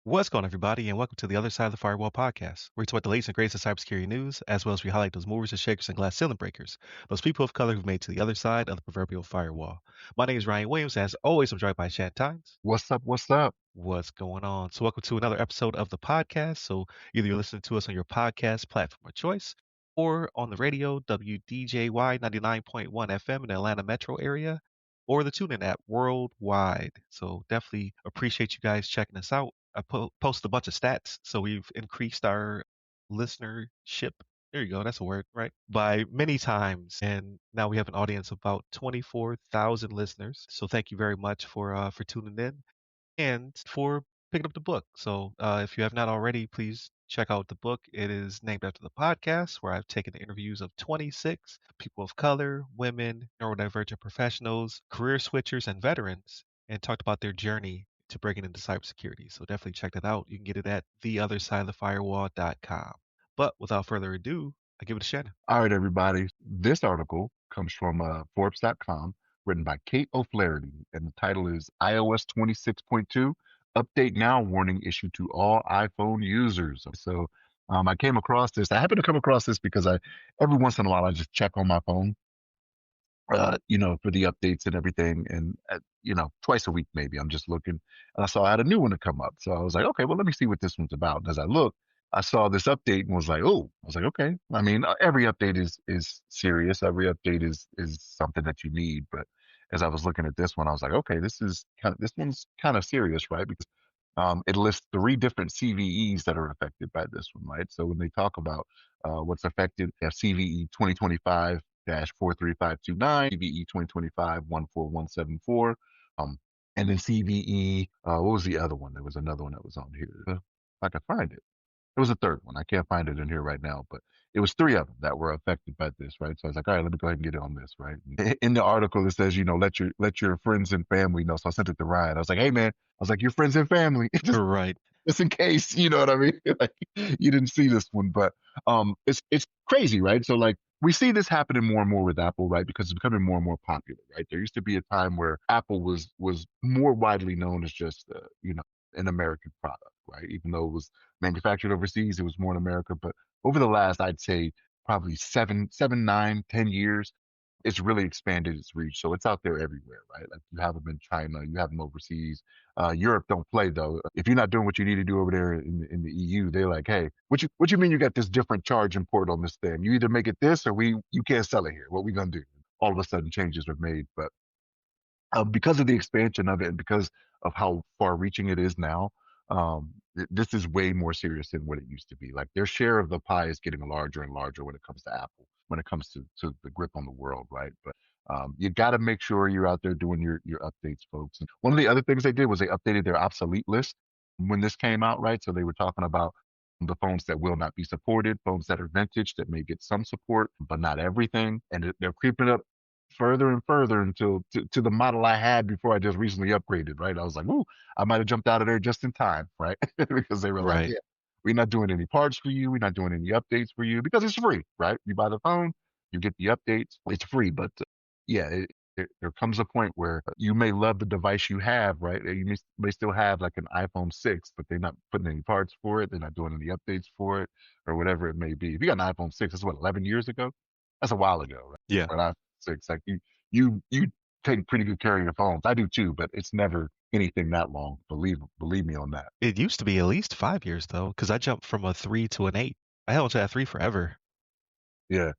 What's going on, everybody, and welcome to the Other Side of the Firewall podcast, where we talk about the latest and greatest of cybersecurity news, as well as we highlight those movers and shakers and glass ceiling breakers, those people of color who've made it to the other side of the proverbial firewall. My name is Ryan Williams, and as always, I'm joined by Shannon Tynes. What's up? What's up? What's going on? So, welcome to another episode of the podcast. So, either you're listening to us on your podcast platform of choice or on the radio, WDJY 99.1 FM in the Atlanta metro area, or the TuneIn app worldwide. So, definitely appreciate you guys checking us out. I posted a bunch of stats. So, we've increased our listenership. There you go. That's a word, right? By many times. And now we have an audience of about 24,000 listeners. So, thank you very much for tuning in and for picking up the book. So, if you have not already, please check out the book. It is named after the podcast, where I've taken the interviews of 26 people of color, women, neurodivergent professionals, career switchers, and veterans, and talked about their journey to breaking into cybersecurity. So, definitely check that out. You can get it at theothersideofthefirewall.com. But without further ado, I give it to Shannon. All right, everybody. This article comes from Forbes.com, written by Kate O'Flaherty, and the title is iOS 26.2 Update Now Warning Issued to All iPhone Users. So I came across this. I happened to come across this because every once in a while, I just check on my phone, for the updates and everything. And, twice a week, maybe I'm just looking and I saw I had a new one to come up. So I was like, okay, well, let me see what this one's about. And as I looked, I saw this update and was like, oh, I was like, okay. I mean, every update is serious. Every update is something that you need. But as I was looking at this one, I was like, okay, this one's kind of serious, right? Because it lists three different CVEs that are affected by this one, right? So when they talk about what's affected, they have CVE 2025-43529, CVE 2025-14174, and then CVE, what was the other one? There was another one that was on here. If I could find it. There was a third one. I can't find it in here right now, but it was three of them that were affected by this, right? So I was like, all right, let me go ahead and get on this, right? In the article, it says, let your friends and family know. So I sent it to Ryan. I was like, hey man, I was like, your friends and family, Right. just in case, you know what I mean? Like you didn't see this one, but it's crazy, right? So like we see this happening more and more with Apple, right? Because it's becoming more and more popular, right? There used to be a time where Apple was more widely known as just an American product, right? Even though it was manufactured overseas, it was more in America. But over the last, I'd say probably 9, 10 years, it's really expanded its reach. So it's out there everywhere, right? Like you have them in China, you have them overseas. Europe don't play though. If you're not doing what you need to do over there in the EU, they're like, hey, what you mean you got this different charging port on this thing? You either make it this or you can't sell it here. What we gonna do? All of a sudden changes are made, but because of the expansion of it and because of how far reaching it is now, this is way more serious than what it used to be. Like their share of the pie is getting larger and larger when it comes to Apple, when it comes to the grip on the world, right? But you got to make sure you're out there doing your updates, folks. And one of the other things they did was they updated their obsolete list when this came out, right? So they were talking about the phones that will not be supported, phones that are vintage that may get some support, but not everything. And they're creeping up further and further until to the model I had before I just recently upgraded, right? I was like, ooh, I might have jumped out of there just in time, right? Because they were like, Right. yeah, we're not doing any parts for you. We're not doing any updates for you because it's free, right? You buy the phone, you get the updates, it's free. But yeah, there comes a point where you may love the device you have, right? You may still have like an iPhone 6, but they're not putting any parts for it. They're not doing any updates for it or whatever it may be. If you got an iPhone 6, that's what, 11 years ago? That's a while ago, right? Yeah. For an iPhone 6, like you take pretty good care of your phones. I do too, but it's never anything that long. Believe me on that. It used to be at least 5 years though, because I jumped from a 3 to an 8. I held on to that 3 forever. Yeah.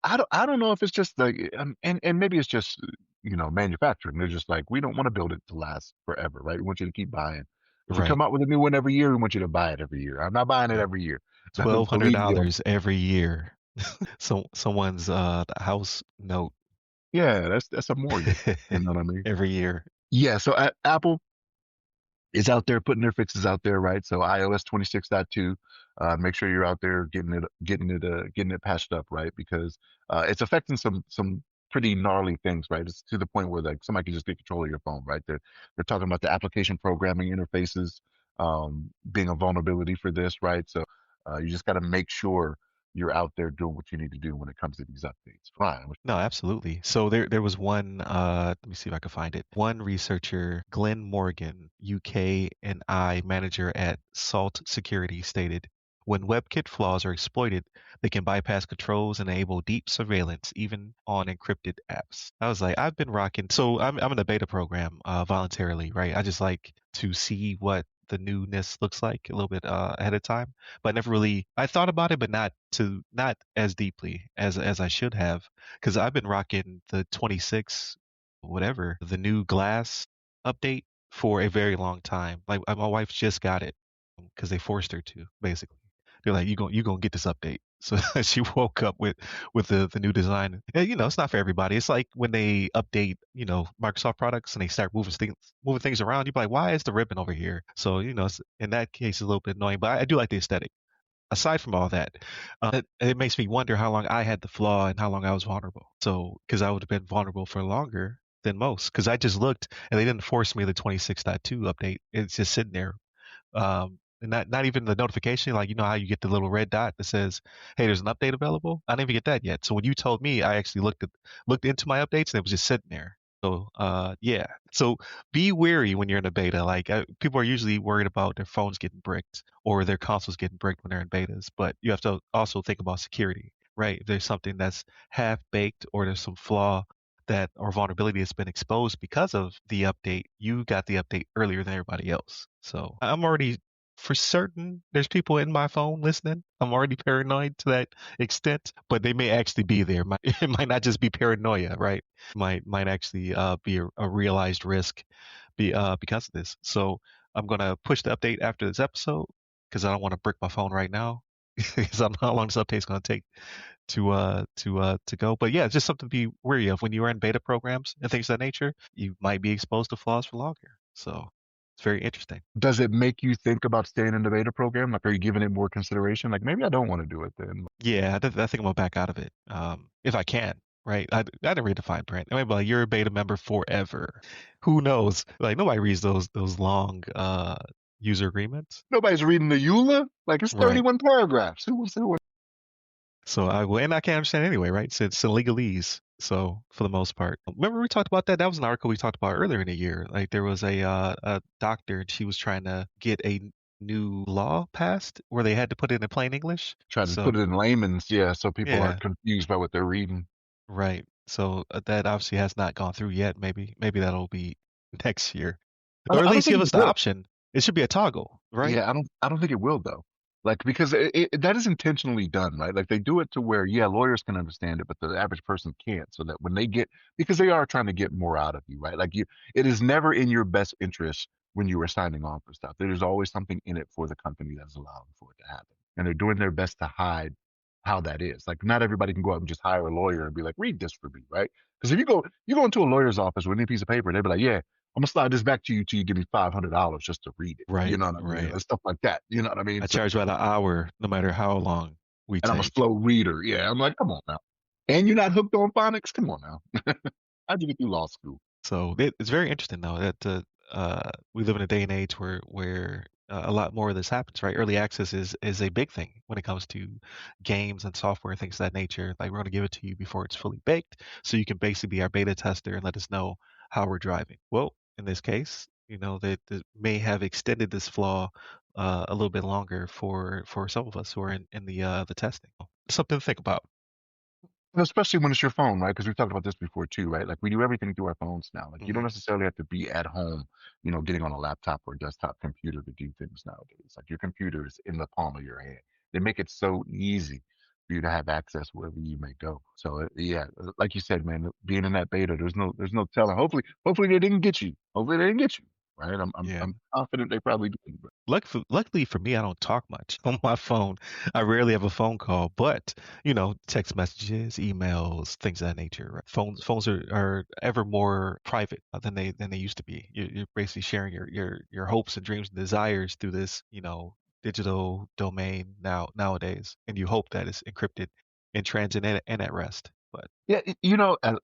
I don't know if it's just like and maybe it's just manufacturing. They're just like we don't want to build it to last forever, right? We want you to keep buying. If we Right. come out with a new one every year, we want you to buy it every year. I'm not buying it Yeah. every year. Twelve hundred Believe me on dollars every year. Someone's house note yeah, that's a mortgage. You know what I mean? every year. Yeah. So Apple is out there putting their fixes out there, right? So iOS 26.2, make sure you're out there getting it patched up, right? Because it's affecting some pretty gnarly things, right? It's to the point where like somebody can just get control of your phone, right? They're talking about the application programming interfaces being a vulnerability for this, right? So You just got to make sure you're out there doing what you need to do when it comes to these updates. Fine. No, absolutely. So there was one, let me see if I can find it. One researcher, Glenn Morgan, UK and I manager at Salt Security, stated, when WebKit flaws are exploited, they can bypass controls and enable deep surveillance, even on encrypted apps. I was like, I've been rocking. So I'm in a beta program voluntarily, right? I just like to see what the newness looks like a little bit ahead of time, but I never really, I thought about it, but not as deeply as I should have, because I've been rocking the 26, whatever, the new glass update for a very long time. Like my wife just got it because they forced her to, basically. They're like, you gonna get this update. So she woke up with the new design. And, it's not for everybody. It's like when they update, Microsoft products and they start moving things around. You're like, why is the ribbon over here? So, in that case, it's a little bit annoying. But I do like the aesthetic. Aside from all that, it makes me wonder how long I had the flaw and how long I was vulnerable. So, because I would have been vulnerable for longer than most, because I just looked and they didn't force me the 26.2 update. It's just sitting there, and not even the notification. Like, how you get the little red dot that says, "Hey, there's an update available." I didn't even get that yet. So when you told me, I actually looked into my updates and it was just sitting there. So, yeah. So be wary when you're in a beta. Like, people are usually worried about their phones getting bricked or their consoles getting bricked when they're in betas, but you have to also think about security, right? If there's something that's half baked or there's some flaw that or vulnerability that's been exposed because of the update, you got the update earlier than everybody else. So I'm already for certain there's people in my phone listening. I'm already paranoid to that extent, but they may actually be there. It might not just be paranoia, right? Might actually be a realized risk because of this. So I'm gonna push the update after this episode because I don't want to brick my phone right now because I don't know how long this update's gonna take to go. But yeah, it's just something to be wary of when you are in beta programs and things of that nature. You might be exposed to flaws for longer. So it's very interesting. Does it make you think about staying in the beta program? Like, are you giving it more consideration? Like, maybe I don't want to do it then. Yeah, I think I'm gonna back out of it. If I can, right? I didn't read the fine print. I mean, like, you're a beta member forever. Who knows? Like, nobody reads those long user agreements. Nobody's reading the EULA. Like, it's Right. 31 paragraphs. Who? So and I can't understand anyway, right? So it's in legalese. So for the most part, remember we talked about that? That was an article we talked about earlier in the year. Like there was a doctor and she was trying to get a new law passed where they had to put it in plain English. Try to So put it in layman's, yeah, so people yeah, aren't confused by what they're reading. right. So that obviously has not gone through yet. Maybe that'll be next year, or at I don't least think give it us the will. option. It should be a toggle, right? Yeah, I don't think it will though. Like because that is intentionally done, right? Like they do it to where yeah, lawyers can understand it, but the average person can't. So that when they get because they are trying to get more out of you, right? Like it is never in your best interest when you are signing on for stuff. There's always something in it for the company that's allowing for it to happen, and they're doing their best to hide how that is. Like not everybody can go out and just hire a lawyer and be like, read this for me, right? Because if you go into a lawyer's office with any piece of paper, they'd be like, yeah, I'm gonna slide this back to you till you give me $500 just to read it. You Right, know what I mean? right. And stuff like that. You know what I mean? I So, charge by the hour, no matter how long we and I'm a take. slow reader. Yeah, I'm like, come on now. And you're not hooked on phonics? Come on now. How'd you get through law school? So it's very interesting though that we live in a day and age where a lot more of this happens, right? Early access is a big thing when it comes to games and software and things of that nature. Like we're going to give it to you before it's fully baked, so you can basically be our beta tester and let us know how we're driving. Well, in this case, that may have extended this flaw a little bit longer for some of us who are in the testing. Something to think about. And especially when it's your phone, right? Because we've talked about this before too, right? Like we do everything through our phones now. Like you don't Hmm. necessarily have to be at home, getting on a laptop or desktop computer to do things nowadays. Like your computer is in the palm of your hand. They make it so easy for you to have access wherever you may go. So yeah, like you said, man, being in that beta, there's no telling. Hopefully they didn't get you. Hopefully they didn't get you. Right? I'm I'm Yeah. I'm confident they probably didn't. But Luckily for me, I don't talk much on my phone. I rarely have a phone call, but text messages, emails, things of that nature. Right? Phones are ever more private than they used to be. You're basically sharing your hopes and dreams and desires through this digital domain nowadays, and you hope that it's encrypted in transit and at rest. But yeah,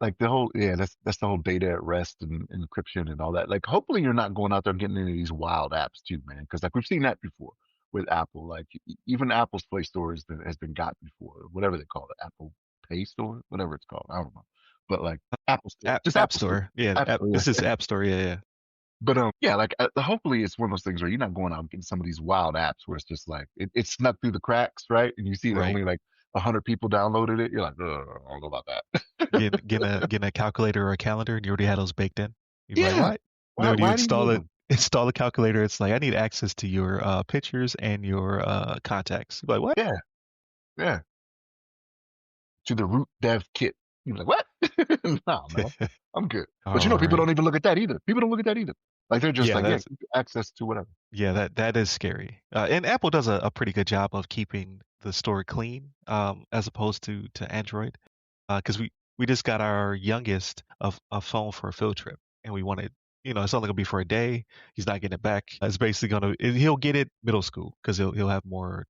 like the whole yeah, that's the whole data at rest and encryption and all that. Like, hopefully, you're not going out there and getting into these wild apps too, man. Because like we've seen that before, with Apple. Like even Apple's Play Store has been got before, whatever they call it, Apple Pay Store, whatever it's called. I don't know, but like Apple Store, just App Apple Store, Store. Yeah, App Store. this Yeah. is App Store. Yeah, yeah. But yeah, like hopefully it's one of those things where you're not going out and getting some of these wild apps where it's just like it's snuck through the cracks, right? And you see that Right. only like 100 people downloaded it. You're like, I don't know about that. Getting a calculator or a calendar, and you already had those baked in. You're like, Yeah. what? And then when you Why do you install need it, them? install the calculator, it's like I need access to your pictures and your contacts. You're like, what? Yeah. Yeah. To the root dev kit. You're like, what? Nah, man. I'm good. But All people right. don't even look at that either. People don't look at that either. Like they're just Yeah, like, yeah, that's give you access to whatever. yeah, that is scary. And Apple does a pretty good job of keeping the store clean, as opposed to Android. Because we just got our youngest a phone for a field trip, and we wanted, it's only gonna be for a day. He's not getting it back. It's basically he'll get it middle school because he'll have more,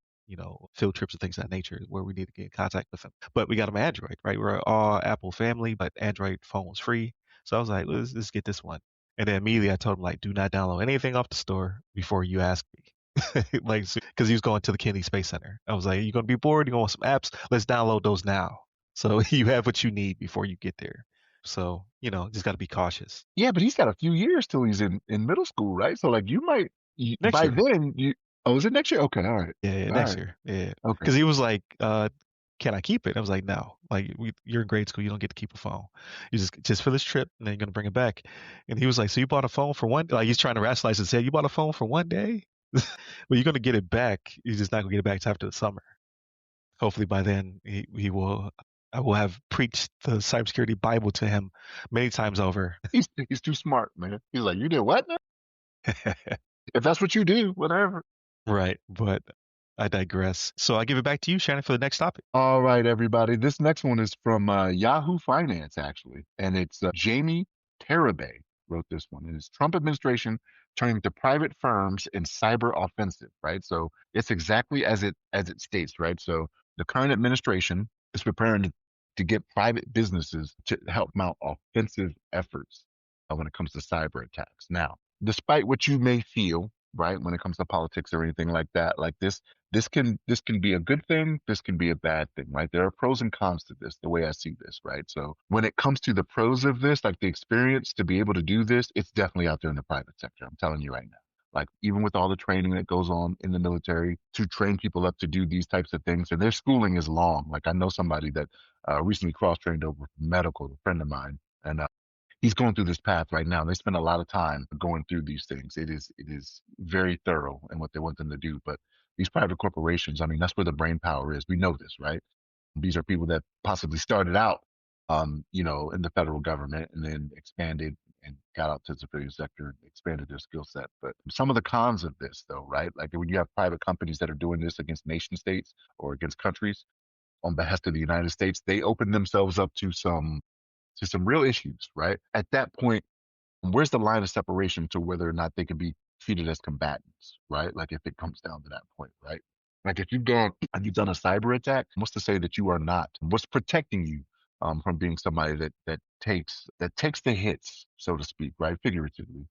field trips and things of that nature where we need to get in contact with him. But we got him Android, right? We're all Apple family, but Android phone was free. So I was like, let's get this one. And then immediately I told him like, do not download anything off the store before you ask me. Like, because he was going to the Kennedy Space Center. I was like, you're gonna be bored. You're gonna want some apps. Let's download those now. So you have what you need before you get there. So, just got to be cautious. Yeah, but he's got a few years till he's in middle school, right? So like Next by year. then oh, is it next year? Okay, all right. Yeah, yeah, All next right. year. Yeah. Okay. Because he was like, can I keep it? I was like, no. Like, you're in grade school. You don't get to keep a phone. You just for this trip, and then you're gonna bring it back. And he was like, so you bought a phone for one? Like, he's trying to rationalize and say, you bought a phone for one day? But you're gonna get it back. You're just not gonna get it back till after the summer. Hopefully by then he will. I will have preached the cybersecurity Bible to him many times over. He's too smart, man. He's like, you did what now? If that's what you do, whatever. Right, but I digress. So I give it back to you, Shannon, for the next topic. All right, everybody. This next one is from Yahoo Finance, actually, and it's Jamie Tarabay wrote this one. It is Trump administration turning to private firms in cyber offensive, right? So it's exactly as it states, right? So the current administration is preparing to get private businesses to help mount offensive efforts when it comes to cyber attacks. Now, despite what you may feel, right, when it comes to politics or anything like that, like this can be a good thing, this can be a bad thing, right? There are pros and cons to this, the way I see this, right? So when it comes to the pros of this, like the experience to be able to do this, it's definitely out there in the private sector. I'm telling you right now. Like even with all the training that goes on in the military to train people up to do these types of things, and their schooling is long. Like I know somebody that recently cross-trained over from medical, a friend of mine, and he's going through this path right now. They spend a lot of time going through these things. It is very thorough in what they want them to do. But these private corporations, I mean, that's where the brain power is. We know this, right? These are people that possibly started out, in the federal government and then expanded and got out to the civilian sector and expanded their skill set. But some of the cons of this, though, right? Like when you have private companies that are doing this against nation states or against countries on behest of the United States, they open themselves up to some real issues, right? At that point, where's the line of separation to whether or not they can be treated as combatants, right? Like if it comes down to that point, right? Like if you've gone and you've done a cyber attack, what's to say that you are not? What's protecting you from being somebody that takes the hits, so to speak, right? Figuratively,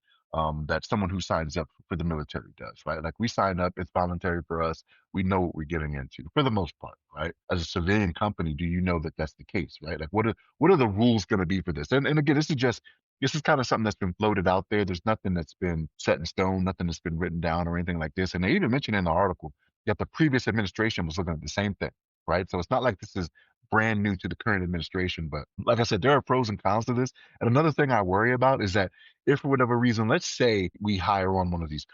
that someone who signs up for the military does, right? Like we sign up, it's voluntary for us. We know what we're getting into for the most part, right? As a civilian company, do you know that that's the case, right? Like what are the rules going to be for this? And again, this is kind of something that's been floated out there. There's nothing that's been set in stone, nothing that's been written down or anything like this. And they even mentioned in the article that the previous administration was looking at the same thing, right? So it's not like this is brand new to the current administration. But like I said, there are pros and cons to this. And another thing I worry about is that if for whatever reason, let's say we hire on one of these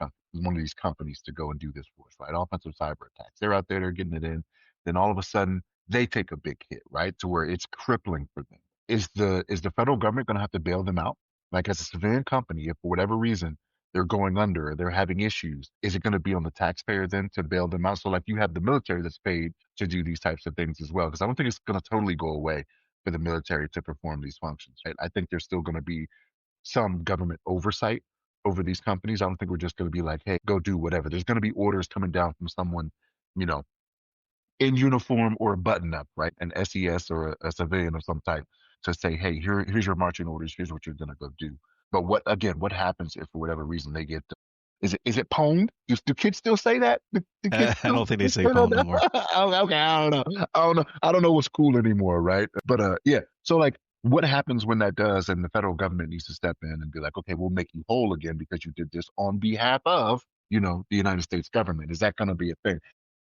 companies to go and do this for us, right? Offensive cyber attacks. They're out there, they're getting it in. Then all of a sudden they take a big hit, right? To where it's crippling for them. Is the federal government going to have to bail them out? Like as a civilian company, if for whatever reason they're going under or they're having issues, is it going to be on the taxpayer then to bail them out? So like you have the military that's paid to do these types of things as well. Because I don't think it's going to totally go away for the military to perform these functions. Right? I think there's still going to be some government oversight over these companies. I don't think we're just going to be like, hey, go do whatever. There's going to be orders coming down from someone, you know, in uniform or a button up, right? An SES or a civilian of some type to say, hey, here's your marching orders. Here's what you're going to go do. But what happens if for whatever reason they get Is it pwned? Do kids still say that? Do kids I still don't think they say say that? pwn no more. Okay, I don't know. I don't know. I don't know what's cool anymore, right? But yeah. So like, what happens when that does, and the federal government needs to step in and be like, okay, we'll make you whole again because you did this on behalf of, the United States government. Is that going to be a thing?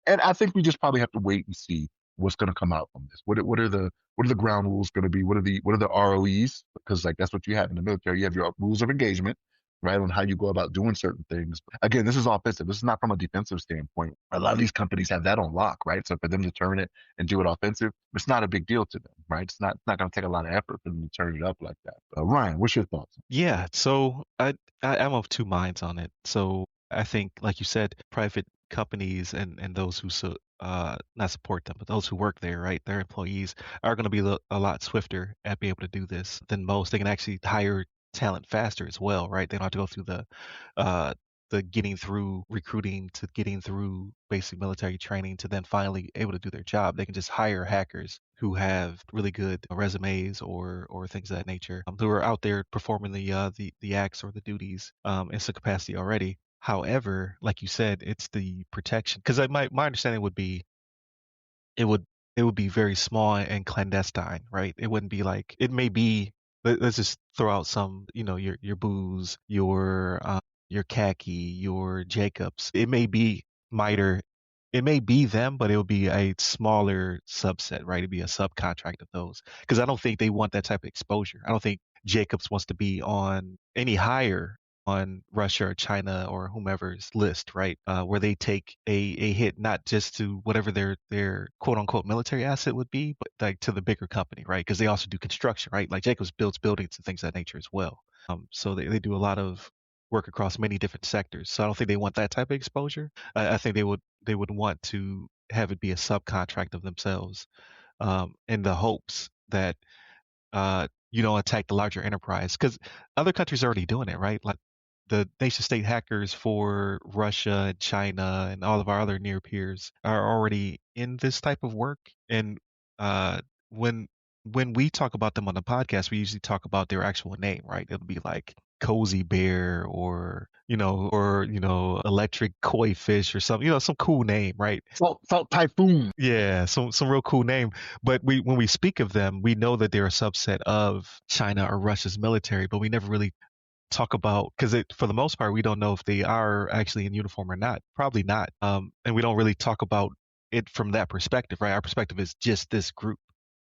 And I think we just probably have to wait and see what's going to come out from this. What are the ground rules going to be? What are the ROEs? Because like that's what you have in the military. You have your rules of engagement, right, on how you go about doing certain things. Again, this is offensive. This is not from a defensive standpoint. A lot of these companies have that on lock, right? So for them to turn it and do it offensive, it's not a big deal to them, right? It's not going to take a lot of effort for them to turn it up like that. Ryan, what's your thoughts? Yeah, so I'm of two minds on it. So I think, like you said, private companies and those who not support them, but those who work there, right, their employees are going to be a lot swifter at being able to do this than most. They can actually hire talent faster as well, right? They don't have to go through uh the getting through recruiting to getting through basic military training to then finally able to do their job. They can just hire hackers who have really good resumes or things of that nature, who are out there performing the acts or the duties in some capacity already. However, like you said, it's the protection. Because my understanding would be it would it would be very small and clandestine, right? It wouldn't be like it may be. Let's just throw out some, your booze, your khaki, your Jacobs. It may be miter. It may be them, but it will be a smaller subset, right? It'd be a subcontract of those. Because I don't think they want that type of exposure. I don't think Jacobs wants to be on any higher on Russia or China or whomever's list, right? Where they take a hit not just to whatever their quote unquote military asset would be, but like to the bigger company, right? Because they also do construction, right? Like Jacobs builds buildings and things of that nature as well. So they do a lot of work across many different sectors. So I don't think they want that type of exposure. I think they would want to have it be a subcontract of themselves, in the hopes that attack the larger enterprise because other countries are already doing it, right? Like the nation state hackers for Russia and China and all of our other near peers are already in this type of work. And uh, when when we talk about them on the podcast, we usually talk about their actual name, right? It'll be like Cozy Bear or Electric Koi Fish or something, some cool name, right? Salt Typhoon. Yeah, some real cool name. But when we speak of them, we know that they're a subset of China or Russia's military, but we never really talk about because for the most part we don't know if they are actually in uniform or not. Probably not. And we don't really talk about it from that perspective, right? Our perspective is just this group.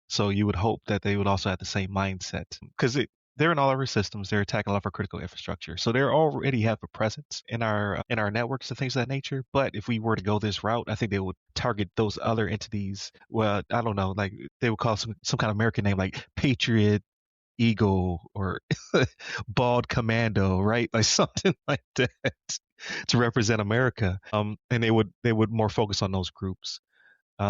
So you would hope that they would also have the same mindset because they're in all of our systems. They're attacking all of our critical infrastructure. So they already have a presence in our networks and things of that nature. But if we were to go this route, I think they would target those other entities. Well, I don't know, like they would call some kind of American name like Patriot Eagle or Bald Commando, right? Like something like that to represent America. And they would more focus on those groups.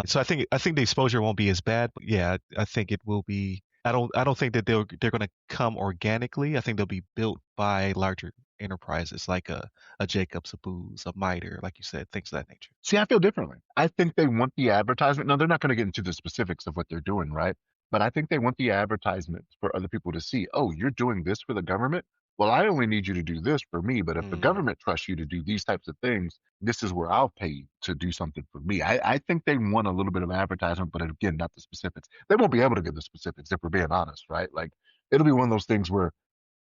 So I think the exposure won't be as bad, but yeah, I think it will be. I don't think that they're going to come organically. I think they'll be built by larger enterprises like a Jacobs, a Booz, a Miter, like you said, things of that nature. See, I feel differently. I think they want the advertisement. No, they're not going to get into the specifics of what they're doing, right? But I think they want the advertisement for other people to see, oh, you're doing this for the government. Well, I only need you to do this for me. But if the Mm, government trusts you to do these types of things, this is where I'll pay you to do something for me. I think they want a little bit of advertisement, but again, not the specifics. They won't be able to give the specifics if we're being honest, right? Like it'll be one of those things where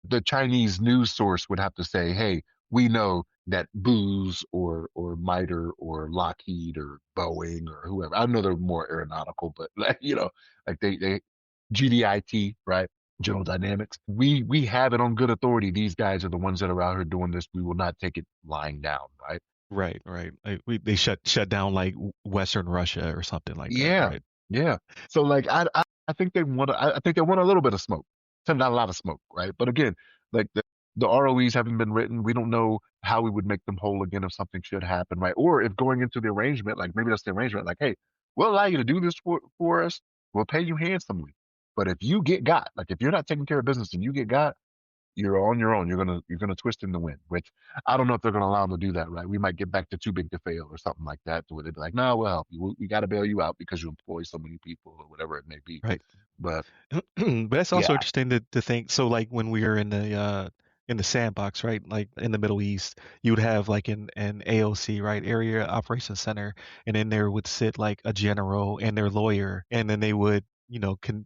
the Chinese news source would have to say, "Hey, we know that Booz or Miter or Lockheed or Boeing or whoever. I know they're more aeronautical, but like like they GDIT, right? General Dynamics. We have it on good authority. These guys are the ones that are out here doing this. We will not take it lying down, right? right, right. They shut down like Western Russia or something like that, Yeah, right? yeah. So like I think they want I think they want a little bit of smoke, so not a lot of smoke, right? But again, like the ROEs haven't been written. We don't know how we would make them whole again if something should happen, right? Or if going into the arrangement, like maybe that's the arrangement, like, hey, we'll allow you to do this for us. We'll pay you handsomely. But if you get got, like if you're not taking care of business and you get got, you're on your own. You're gonna twist in the wind, which I don't know if they're gonna allow them to do that, right? We might get back to too big to fail or something like that, to where they'd be like, no, we'll help you. We got to bail you out because you employ so many people or whatever it may be. Right. But But that's also yeah, interesting to think. So like when we are in in the sandbox, right? Like in the Middle East, you would have like an AOC, right? Area Operations Center, and in there would sit like a general and their lawyer, and then they would,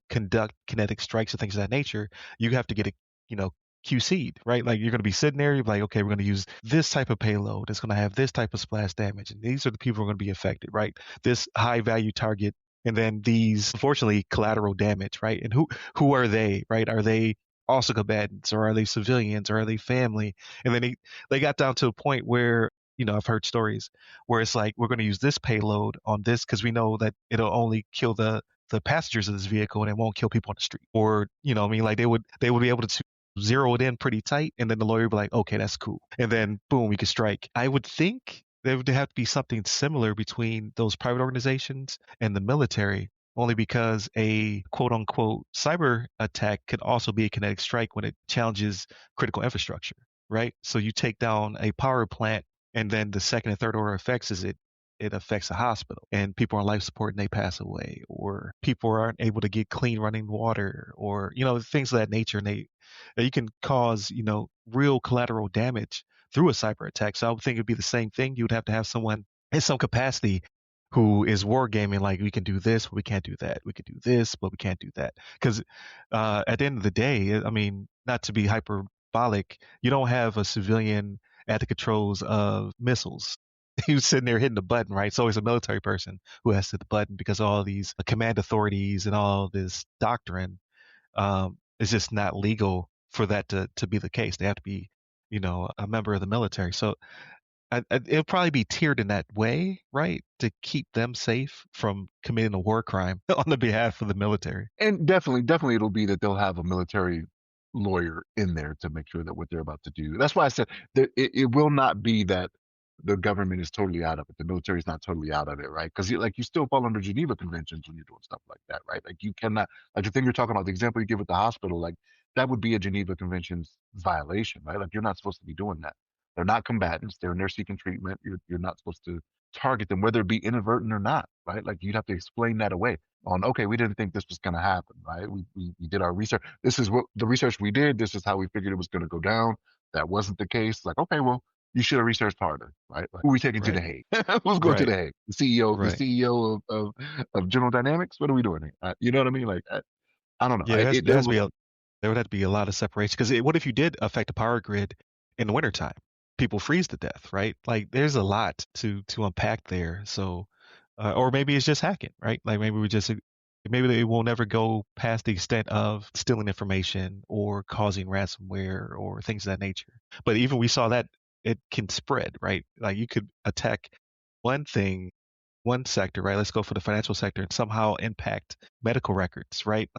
conduct kinetic strikes and things of that nature. You have to get it, you know, QC'd, right? Like you're going to be sitting there, you're like, okay, we're going to use this type of payload. It's going to have this type of splash damage, and these are the people who are going to be affected, right? This high value target, and then these, unfortunately, collateral damage, right? And who are they, right? Are they also combatants, or are they civilians, or are they family? And then they got down to a point where, I've heard stories where it's like, we're going to use this payload on this because we know that it'll only kill the passengers of this vehicle and it won't kill people on the street. Or, I mean, like they would be able to zero it in pretty tight, and then the lawyer would be like, okay, that's cool. And then boom, we could strike. I would think there would have to be something similar between those private organizations and the military, only because a quote unquote cyber attack could also be a kinetic strike when it challenges critical infrastructure, right? So you take down a power plant, and then the second and third order effects is it affects a hospital, and people are on life support and they pass away, or people aren't able to get clean running water, or things of that nature, and you can cause real collateral damage through a cyber attack. So I would think it'd be the same thing. You would have to have someone in some capacity who is wargaming, like, we can do this, but we can't do that. We can do this, but we can't do that. Because at the end of the day, I mean, not to be hyperbolic, you don't have a civilian at the controls of missiles who's sitting there hitting the button, right? It's always a military person who has to hit the button, because all these command authorities and all this doctrine, it's just not legal for that to be the case. They have to be, a member of the military. So it'll probably be tiered in that way, right? To keep them safe from committing a war crime on the behalf of the military. And definitely it'll be that they'll have a military lawyer in there to make sure that what they're about to do. That's why I said that it will not be that the government is totally out of it. The military is not totally out of it, right? Because like you still fall under Geneva Conventions when you're doing stuff like that, right? Like you cannot, like the thing you're talking about, the example you give with the hospital, like that would be a Geneva Conventions violation, right? Like you're not supposed to be doing that. They're not combatants. They're in there seeking treatment. You're not supposed to target them, whether it be inadvertent or not, right? Like you'd have to explain that away on, okay, we didn't think this was going to happen, right? We did our research. This is what the research we did. This is how we figured it was going to go down. That wasn't the case. Like, okay, well, you should have researched harder, right? Like, who are we taking to the Right, Hague? Who's going to right, the Hague? The right. CEO of General Dynamics. What are we doing here? You know what I mean? Like, I don't know. Yeah, There will, there would have to be a lot of separation, because what if you did affect a power grid in the wintertime? People freeze to death, right? Like, there's a lot to unpack there. So, or maybe it's just hacking, right? Like maybe they will never go past the extent of stealing information or causing ransomware or things of that nature. But even we saw that it can spread, right? Like you could attack one thing, one sector, right? Let's go for the financial sector, and somehow impact medical records, right?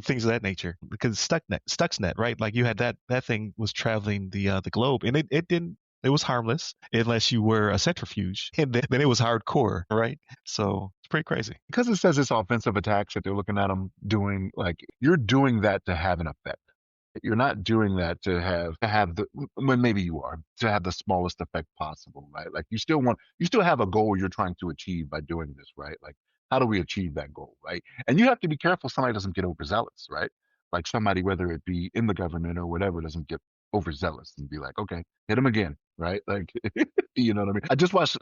Things of that nature, because Stuxnet, right? Like you had that thing was traveling the globe, and it didn't. It was harmless unless you were a centrifuge, and then it was hardcore, right? So it's pretty crazy. because it says it's offensive attacks that they're looking at them doing. Like, you're doing that to have an effect. You're not doing that to have the, when maybe you are, to have the smallest effect possible, right? Like you still have a goal you're trying to achieve by doing this, right? Like, how do we achieve that goal, right? And you have to be careful somebody doesn't get overzealous, right? Like somebody, whether it be in the government or whatever, doesn't get overzealous and be like, okay, hit him again, right? Like, you know what I mean? I just watched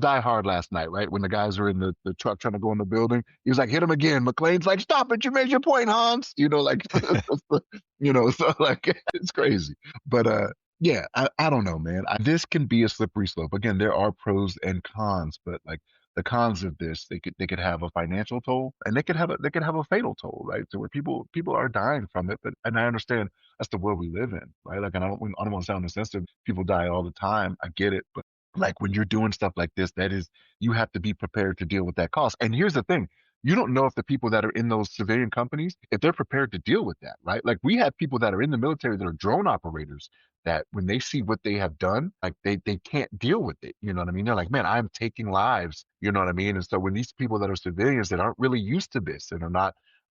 Die Hard last night, right? When the guys were in the truck trying to go in the building, he was like, hit him again. McClane's like, stop it, you made your point, Hans. Like, so like it's crazy. But yeah, I don't know, man. This can be a slippery slope. Again, there are pros and cons, but like the cons of this, they could have a financial toll, and they could have a fatal toll, right? So where people are dying from it. But and I understand that's the world we live in, right? Like, and I don't want to sound insensitive. People die all the time. I get it, but like when you're doing stuff like this, that is, you have to be prepared to deal with that cost. And here's the thing, you don't know if the people that are in those civilian companies, if they're prepared to deal with that, right? Like we have people that are in the military that are drone operators that when they see what they have done, like they can't deal with it. You know what I mean? They're like, man, I'm taking lives. You know what I mean? And so when these people that are civilians that aren't really used to this and are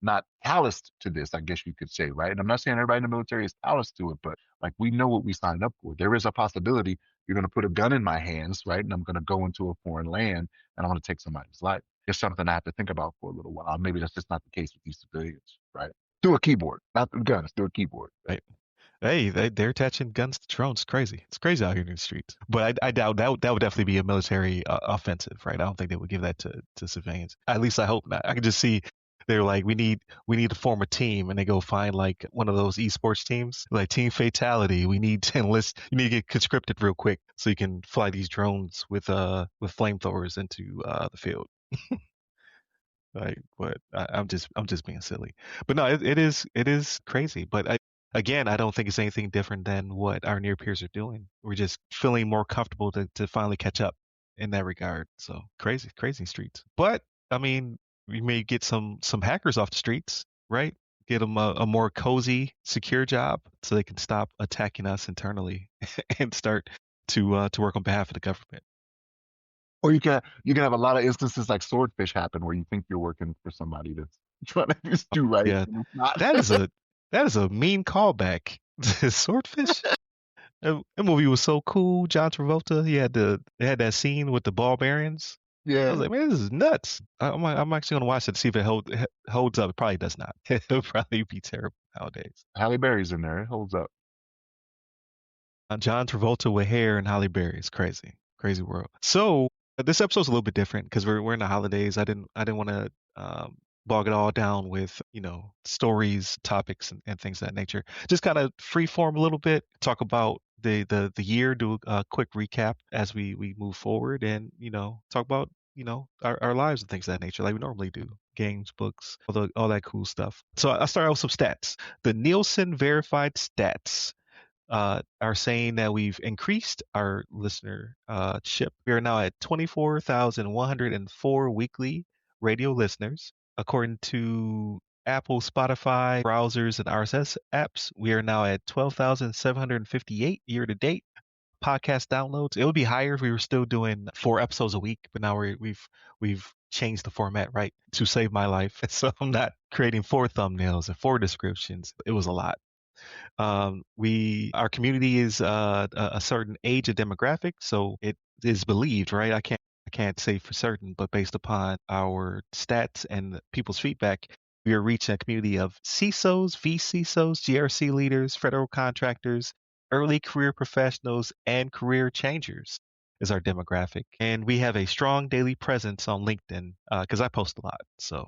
not calloused to this, I guess you could say, right? And I'm not saying everybody in the military is calloused to it, but like we know what we signed up for. There is a possibility you're going to put a gun in my hands, right? And I'm going to go into a foreign land and I'm going to take somebody's life. It's something I have to think about for a little while. Maybe that's just not the case with these civilians, right? Through a keyboard, not the guns, through a keyboard. Right. Hey, they're attaching guns to drones. It's crazy. It's crazy out here in the streets. But I doubt that would definitely be a military offensive, right? I don't think they would give that to civilians. At least I hope not. I can just see they're like, we need to form a team, and they go find like one of those esports teams, like Team Fatality. We need to enlist. You need to get conscripted real quick so you can fly these drones with flamethrowers into the field. Like, but I'm just being silly. But no, it is crazy. But again, I don't think it's anything different than what our near peers are doing. We're just feeling more comfortable to finally catch up in that regard. So crazy, crazy streets. But I mean, we may get some hackers off the streets, right? Get them a more cozy, secure job so they can stop attacking us internally and start to work on behalf of the government. Or you can have a lot of instances like swordfish happen where you think you're working for somebody that's trying to just do right Yeah, and it's not. that is a that is a mean callback. Swordfish. That movie was so cool. John Travolta, they had that scene with the barbarians. I was Yeah. like, man, this is nuts. I'm actually gonna watch it to see if it holds up. It probably does not. It'll probably be terrible nowadays. Halle Berry's in there. It holds up. John Travolta with hair and Halle Berry. It's crazy, crazy world. So this episode's a little bit different because we're in the holidays. I didn't want to bog it all down with stories, topics, and things of that nature. Just kind of free form a little bit. Talk about the year. Do a quick recap as we move forward, and talk about our lives and things of that nature like we normally do. Games, books, all that cool stuff. So I start out with some stats. The Nielsen verified stats are saying that we've increased our listener ship. We are now at 24,104 weekly radio listeners. According to Apple, Spotify, browsers, and RSS apps, we are now at 12,758 year to date. Podcast downloads. It would be higher if we were still doing 4 episodes a week, but now we've changed the format, right, to save my life. So I'm not creating 4 thumbnails and 4 descriptions. It was a lot. We our community is a certain age of demographic, so it is believed, right? I can't say for certain, but based upon our stats and people's feedback, we are reaching a community of CISOs, VCISOs, GRC leaders, federal contractors, early career professionals, and career changers is our demographic. And we have a strong daily presence on LinkedIn because I post a lot. So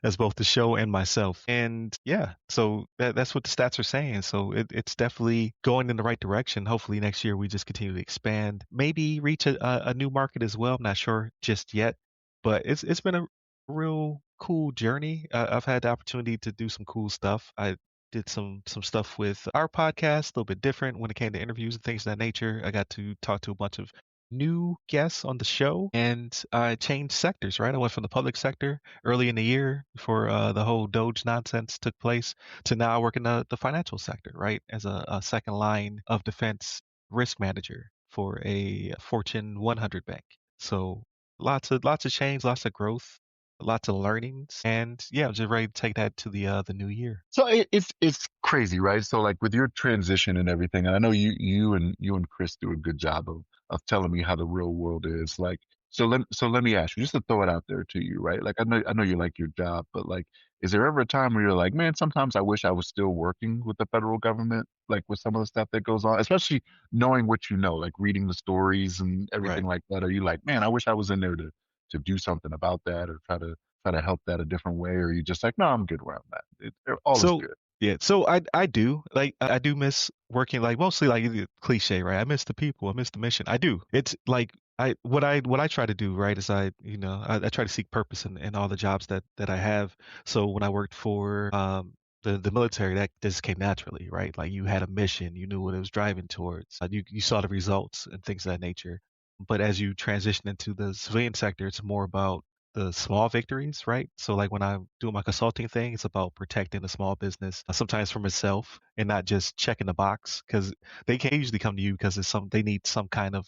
as both the show and myself. And yeah, so that's what the stats are saying. So it's definitely going in the right direction. Hopefully next year we just continue to expand, maybe reach a new market as well. I'm not sure just yet, but it's been a real cool journey. I've had the opportunity to do some cool stuff. I did some stuff with our podcast, a little bit different when it came to interviews and things of that nature. I got to talk to a bunch of new guests on the show, and I changed sectors, right? I went from the public sector early in the year before the whole Doge nonsense took place to now I work in the financial sector, right? As a second line of defense risk manager for a Fortune 100 bank. So lots of change, lots of growth, lots of learnings, and yeah, I'm just ready to take that to the new year. So it's crazy, right? So like with your transition and everything, and I know you and Chris do a good job of telling me how the real world is. Like so let me ask you, just to throw it out there to you, right? Like I know you like your job, but like is there ever a time where you're like, man, sometimes I wish I was still working with the federal government, like with some of the stuff that goes on, especially knowing what you know, like reading the stories and everything Right. like that. Are you like, man, I wish I was in there to do something about that or try to help that a different way, or are you just like, no, I'm good where I'm at. All is So good. yeah, so I do like I do miss working like mostly like the cliche, right? I miss the people, I miss the mission. I do. It's like what I try to do, right, is I try to seek purpose in all the jobs that I have. So when I worked for the military, that just came naturally, right? Like you had a mission, you knew what it was driving towards. You saw the results and things of that nature. But as you transition into the civilian sector, it's more about the small victories, right? So like when I'm doing my consulting thing, it's about protecting the small business, sometimes for myself and not just checking the box because they can usually come to you because they need some kind of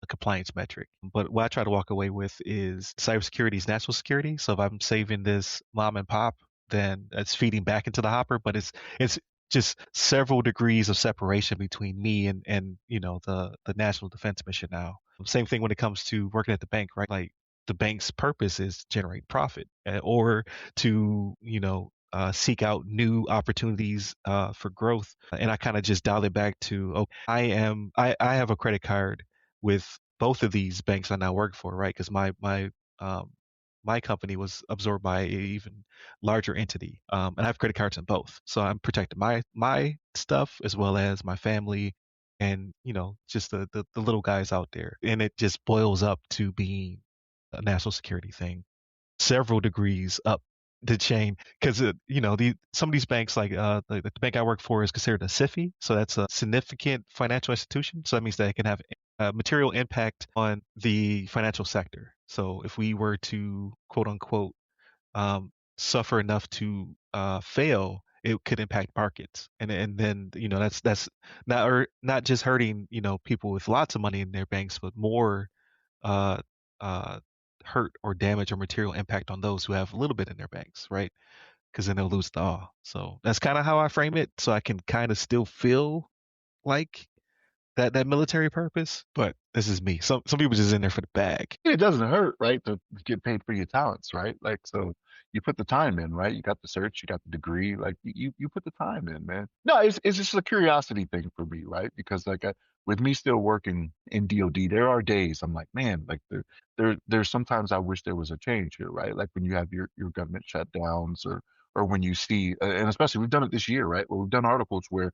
a compliance metric. But what I try to walk away with is cybersecurity is national security. So if I'm saving this mom and pop, then it's feeding back into the hopper, but it's just several degrees of separation between me and the national defense mission now. Same thing when it comes to working at the bank, right? Like the bank's purpose is to generate profit or to seek out new opportunities for growth. And I kind of just dialed it back to, oh, I have a credit card with both of these banks I now work for, right? Because um, my company was absorbed by an even larger entity, and I have credit cards in both, so I'm protecting my stuff as well as my family, and just the little guys out there. And it just boils up to being a national security thing several degrees up the chain because the some of these banks like the bank I work for is considered a SIFI, so that's a significant financial institution. So that means that it can have a material impact on the financial sector. So if we were to quote unquote suffer enough to fail, it could impact markets, and then that's not just hurting people with lots of money in their banks, but more uh, uh, hurt or damage or material impact on those who have a little bit in their banks, right? Because then they'll lose it all. So that's kind of how I frame it. So I can kind of still feel like that military purpose, but this is me. Some people just in there for the bag. It doesn't hurt, right, to get paid for your talents, right? Like, so you put the time in, right? You got the search, you got the degree, like you put the time in, man. No, it's just a curiosity thing for me, right? Because like with me still working in DoD, there are days I'm like, man, like there's sometimes I wish there was a change here, right? Like when you have your government shutdowns or when you see, and especially we've done it this year, right? Well, we've done articles where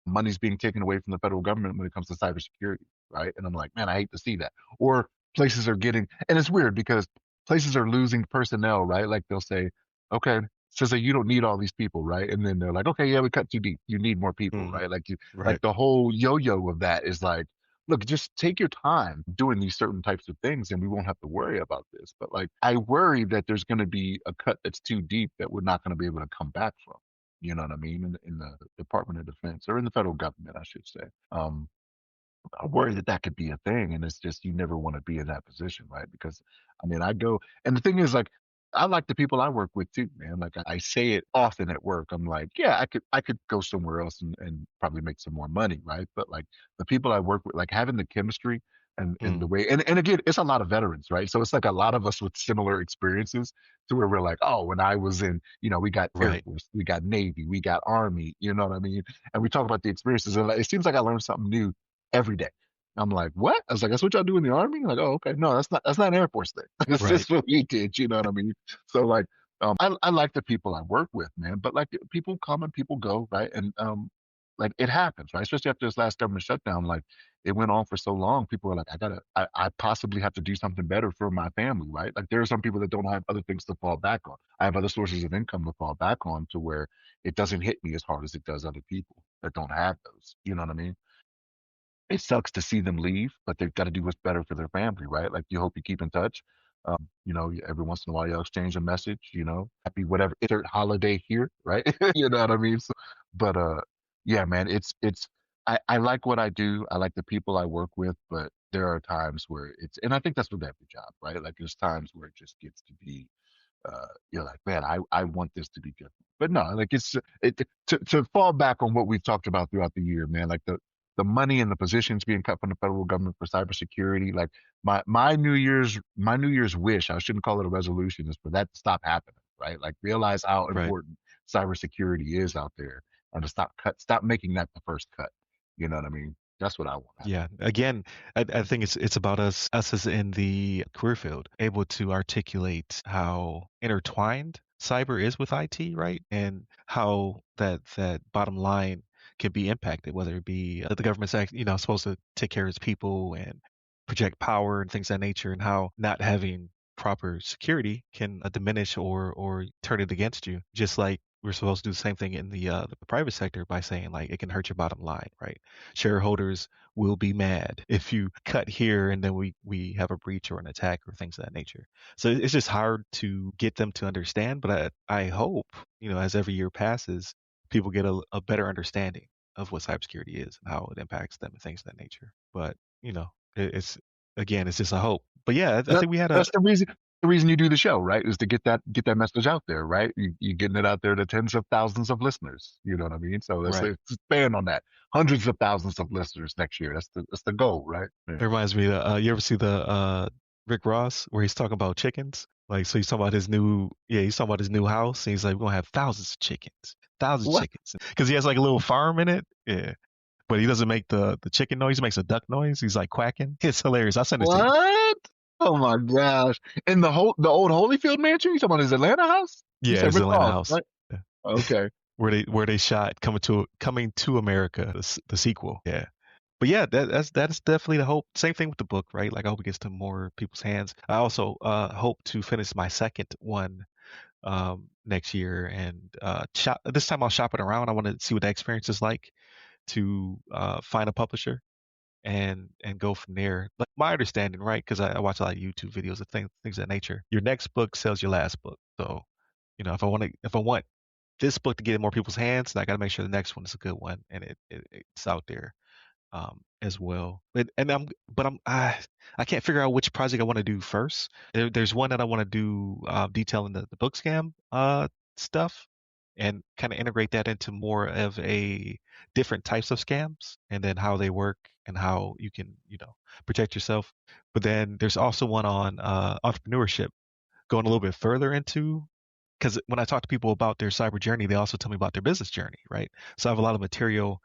money's being taken away from the federal government when it comes to cybersecurity, right? And I'm like, man, I hate to see that. Or places are getting, and it's weird because places are losing personnel, right? Like they'll say, okay, so say you don't need all these people, right? And then they're like, okay, yeah, we cut too deep. You need more people, Mm, right? Like like right, the whole yo-yo of that is like, look, just take your time doing these certain types of things and we won't have to worry about this. But like, I worry that there's going to be a cut that's too deep that we're not going to be able to come back from. You know what I mean? In the Department of Defense or in the federal government, I should say. I worry that that could be a thing, and it's just you never want to be in that position, right? Because I mean, I go, and the thing is, like, I like the people I work with too, man. Like, I say it often at work. I'm like, yeah, I could go somewhere else and probably make some more money, right? But like the people I work with, like having the chemistry and the mm, way, and again, it's a lot of veterans, right? So it's like a lot of us with similar experiences to where we're like, oh, when I was in, we got Air right, Force, we got Navy, we got Army, you know what I mean? And we talk about the experiences, and like, it seems like I learned something new every day. I'm like, what? I was like, that's what y'all do in the army? Like, oh, okay. No, that's not an Air Force thing. That's right. just what we did. You know what I mean? So like, I like the people I work with, man. But like, people come and people go, right? And like it happens, right? Especially after this last government shutdown, like it went on for so long. People are like, I possibly have to do something better for my family, right? Like there are some people that don't have other things to fall back on. I have other sources of income to fall back on to where it doesn't hit me as hard as it does other people that don't have those. You know what I mean? It sucks to see them leave, but they've got to do what's better for their family, right? Like you hope you keep in touch. Every once in a while you'll exchange a message, happy whatever insert holiday here, right? You know what I mean? So, but yeah, man, I like what I do. I like the people I work with, but there are times where and I think that's with every job, right? Like there's times where it just gets to be you're like, man, I want this to be good. But no, like to fall back on what we've talked about throughout the year, man, like the money and the positions being cut from the federal government for cybersecurity, like my New Year's wish, I shouldn't call it a resolution, is for that to stop happening, right? Like realize how Right. important cybersecurity is out there and to stop making that the first cut. You know what I mean? That's what I want to happen. Yeah. Again, I think it's about us as in the career field, able to articulate how intertwined cyber is with IT, right? And how that bottom line can be impacted, whether it be that the government's supposed to take care of its people and project power and things of that nature, and how not having proper security can diminish or turn it against you. Just like we're supposed to do the same thing in the private sector by saying like it can hurt your bottom line, right? Shareholders will be mad if you cut here and then we have a breach or an attack or things of that nature. So it's just hard to get them to understand, but I hope, as every year passes, people get a better understanding of what cybersecurity is and how it impacts them and things of that nature. But, it's again, it's just a hope. But yeah, I That, think we had a that's the reason you do the show, right? Is to get that message out there, right? You getting it out there to tens of thousands of listeners. You know what I mean? So let's right. expand on that. Hundreds of thousands of listeners next year. That's the goal, right? Yeah. It reminds me you ever see the Rick Ross where he's talking about chickens? Like, so he's talking about his new, yeah, he's talking about his new house. And he's like, we're gonna have thousands of What? chickens, because he has like a little farm in it. Yeah, but he doesn't make the chicken noise. He makes a duck noise. He's like quacking. It's hilarious. I'll send it to you. What? Oh my gosh! In the old Holyfield mansion? You talking about his Atlanta house? You Yeah, said his Rick Atlanta Ross, house. right? Yeah. Okay. Where they shot Coming to America, the sequel. Yeah. But yeah, that's definitely the hope. Same thing with the book, right? Like I hope it gets to more people's hands. I also hope to finish my second one next year, and shop. This time I'll shop it around. I want to see what that experience is like to find a publisher and go from there. Like my understanding, right? Because I watch a lot of YouTube videos of things of that nature. Your next book sells your last book. So, if I want this book to get in more people's hands, then I got to make sure the next one is a good one and it's out there as well. But I can't figure out which project I want to do first. There's one that I want to do detailing the book scam stuff and kind of integrate that into more of a different types of scams and then how they work and how you can protect yourself. But then there's also one on entrepreneurship, going a little bit further into, because when I talk to people about their cyber journey, they also tell me about their business journey, right? So I have a lot of material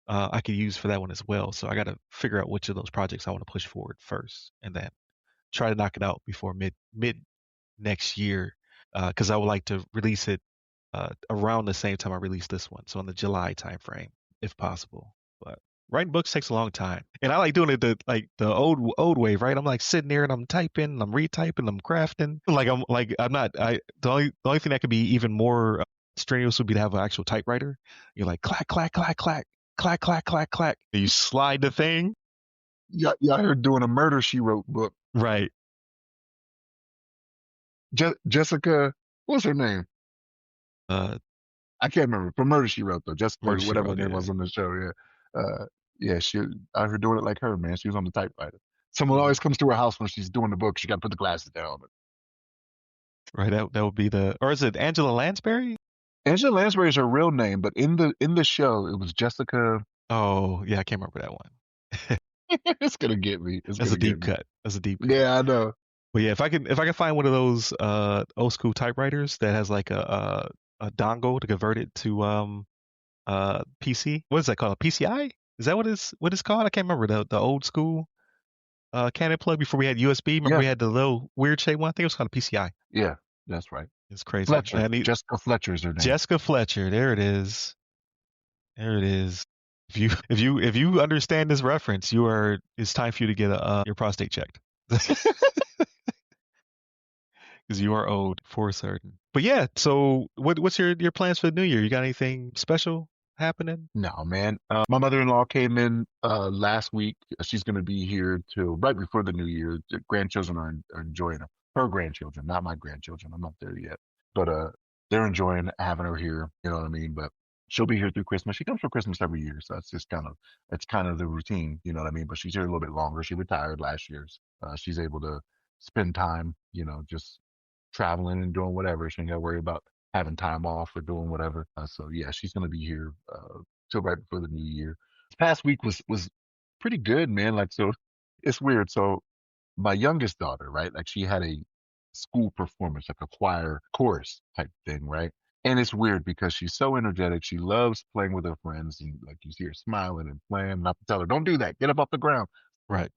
I could use for that one as well. So I got to figure out which of those projects I want to push forward first, and then try to knock it out before mid next year, because I would like to release it around the same time I release this one, so in the July timeframe, if possible. But writing books takes a long time, and I like doing it the old way, right? I'm like sitting there and I'm typing, and I'm retyping, I'm crafting. I'm not. The only thing that could be even more strenuous would be to have an actual typewriter. You're like clack clack clack clack clack clack clack clack. And you slide the thing. Y'all heard doing a Murder She Wrote book. Right. Jessica, what's her name? Uh, I can't remember. From Murder She Wrote though. Jessica, Murder She whatever her Wrote. name Yeah. was on the show. Yeah. Yeah. I heard doing it like her, man. She was on the typewriter. Someone Mhm. always comes to her house when she's doing the book. She got to put the glasses down. Right. That would be the, or is it Angela Lansbury? Angela Lansbury is her real name, but in the show, it was Jessica. Oh yeah, I can't remember that one. It's gonna get me. It's That's a gonna get deep me. cut. That's a deep cut. Yeah, I know. But yeah, if I can find one of those old school typewriters that has like a dongle to convert it to PC. What is that called? A PCI? Is that what it's called? I can't remember the old school Canon plug before we had USB. Remember Yeah, we had the little weird shaped one? I think it was called a PCI. yeah, that's right. It's crazy. Fletcher. I need Jessica Fletcher is her name. Jessica Fletcher. There it is. There it is. If you understand this reference, it's time for you to get your prostate checked. Because you are old for certain. But yeah, so what's your plans for the new year? You got anything special happening? No, man. My mother-in-law came in last week. She's going to be here till right before the new year. The grandchildren are enjoying her grandchildren, not my grandchildren. I'm not there yet, but they're enjoying having her here. You know what I mean? But she'll be here through Christmas. She comes for Christmas every year, so it's kind of the routine. You know what I mean? But she's here a little bit longer. She retired last year. She's able to spend time, just traveling and doing whatever. She ain't got to worry about having time off or doing whatever. So yeah, she's gonna be here till right before the new year. This past week was pretty good, man. Like so, it's weird. So my youngest daughter, right? Like she had a school performance, like a choir chorus type thing, right? And it's weird because she's so energetic. She loves playing with her friends, and like you see her smiling and playing. And I have to tell her, "Don't do that. Get up off the ground." Right.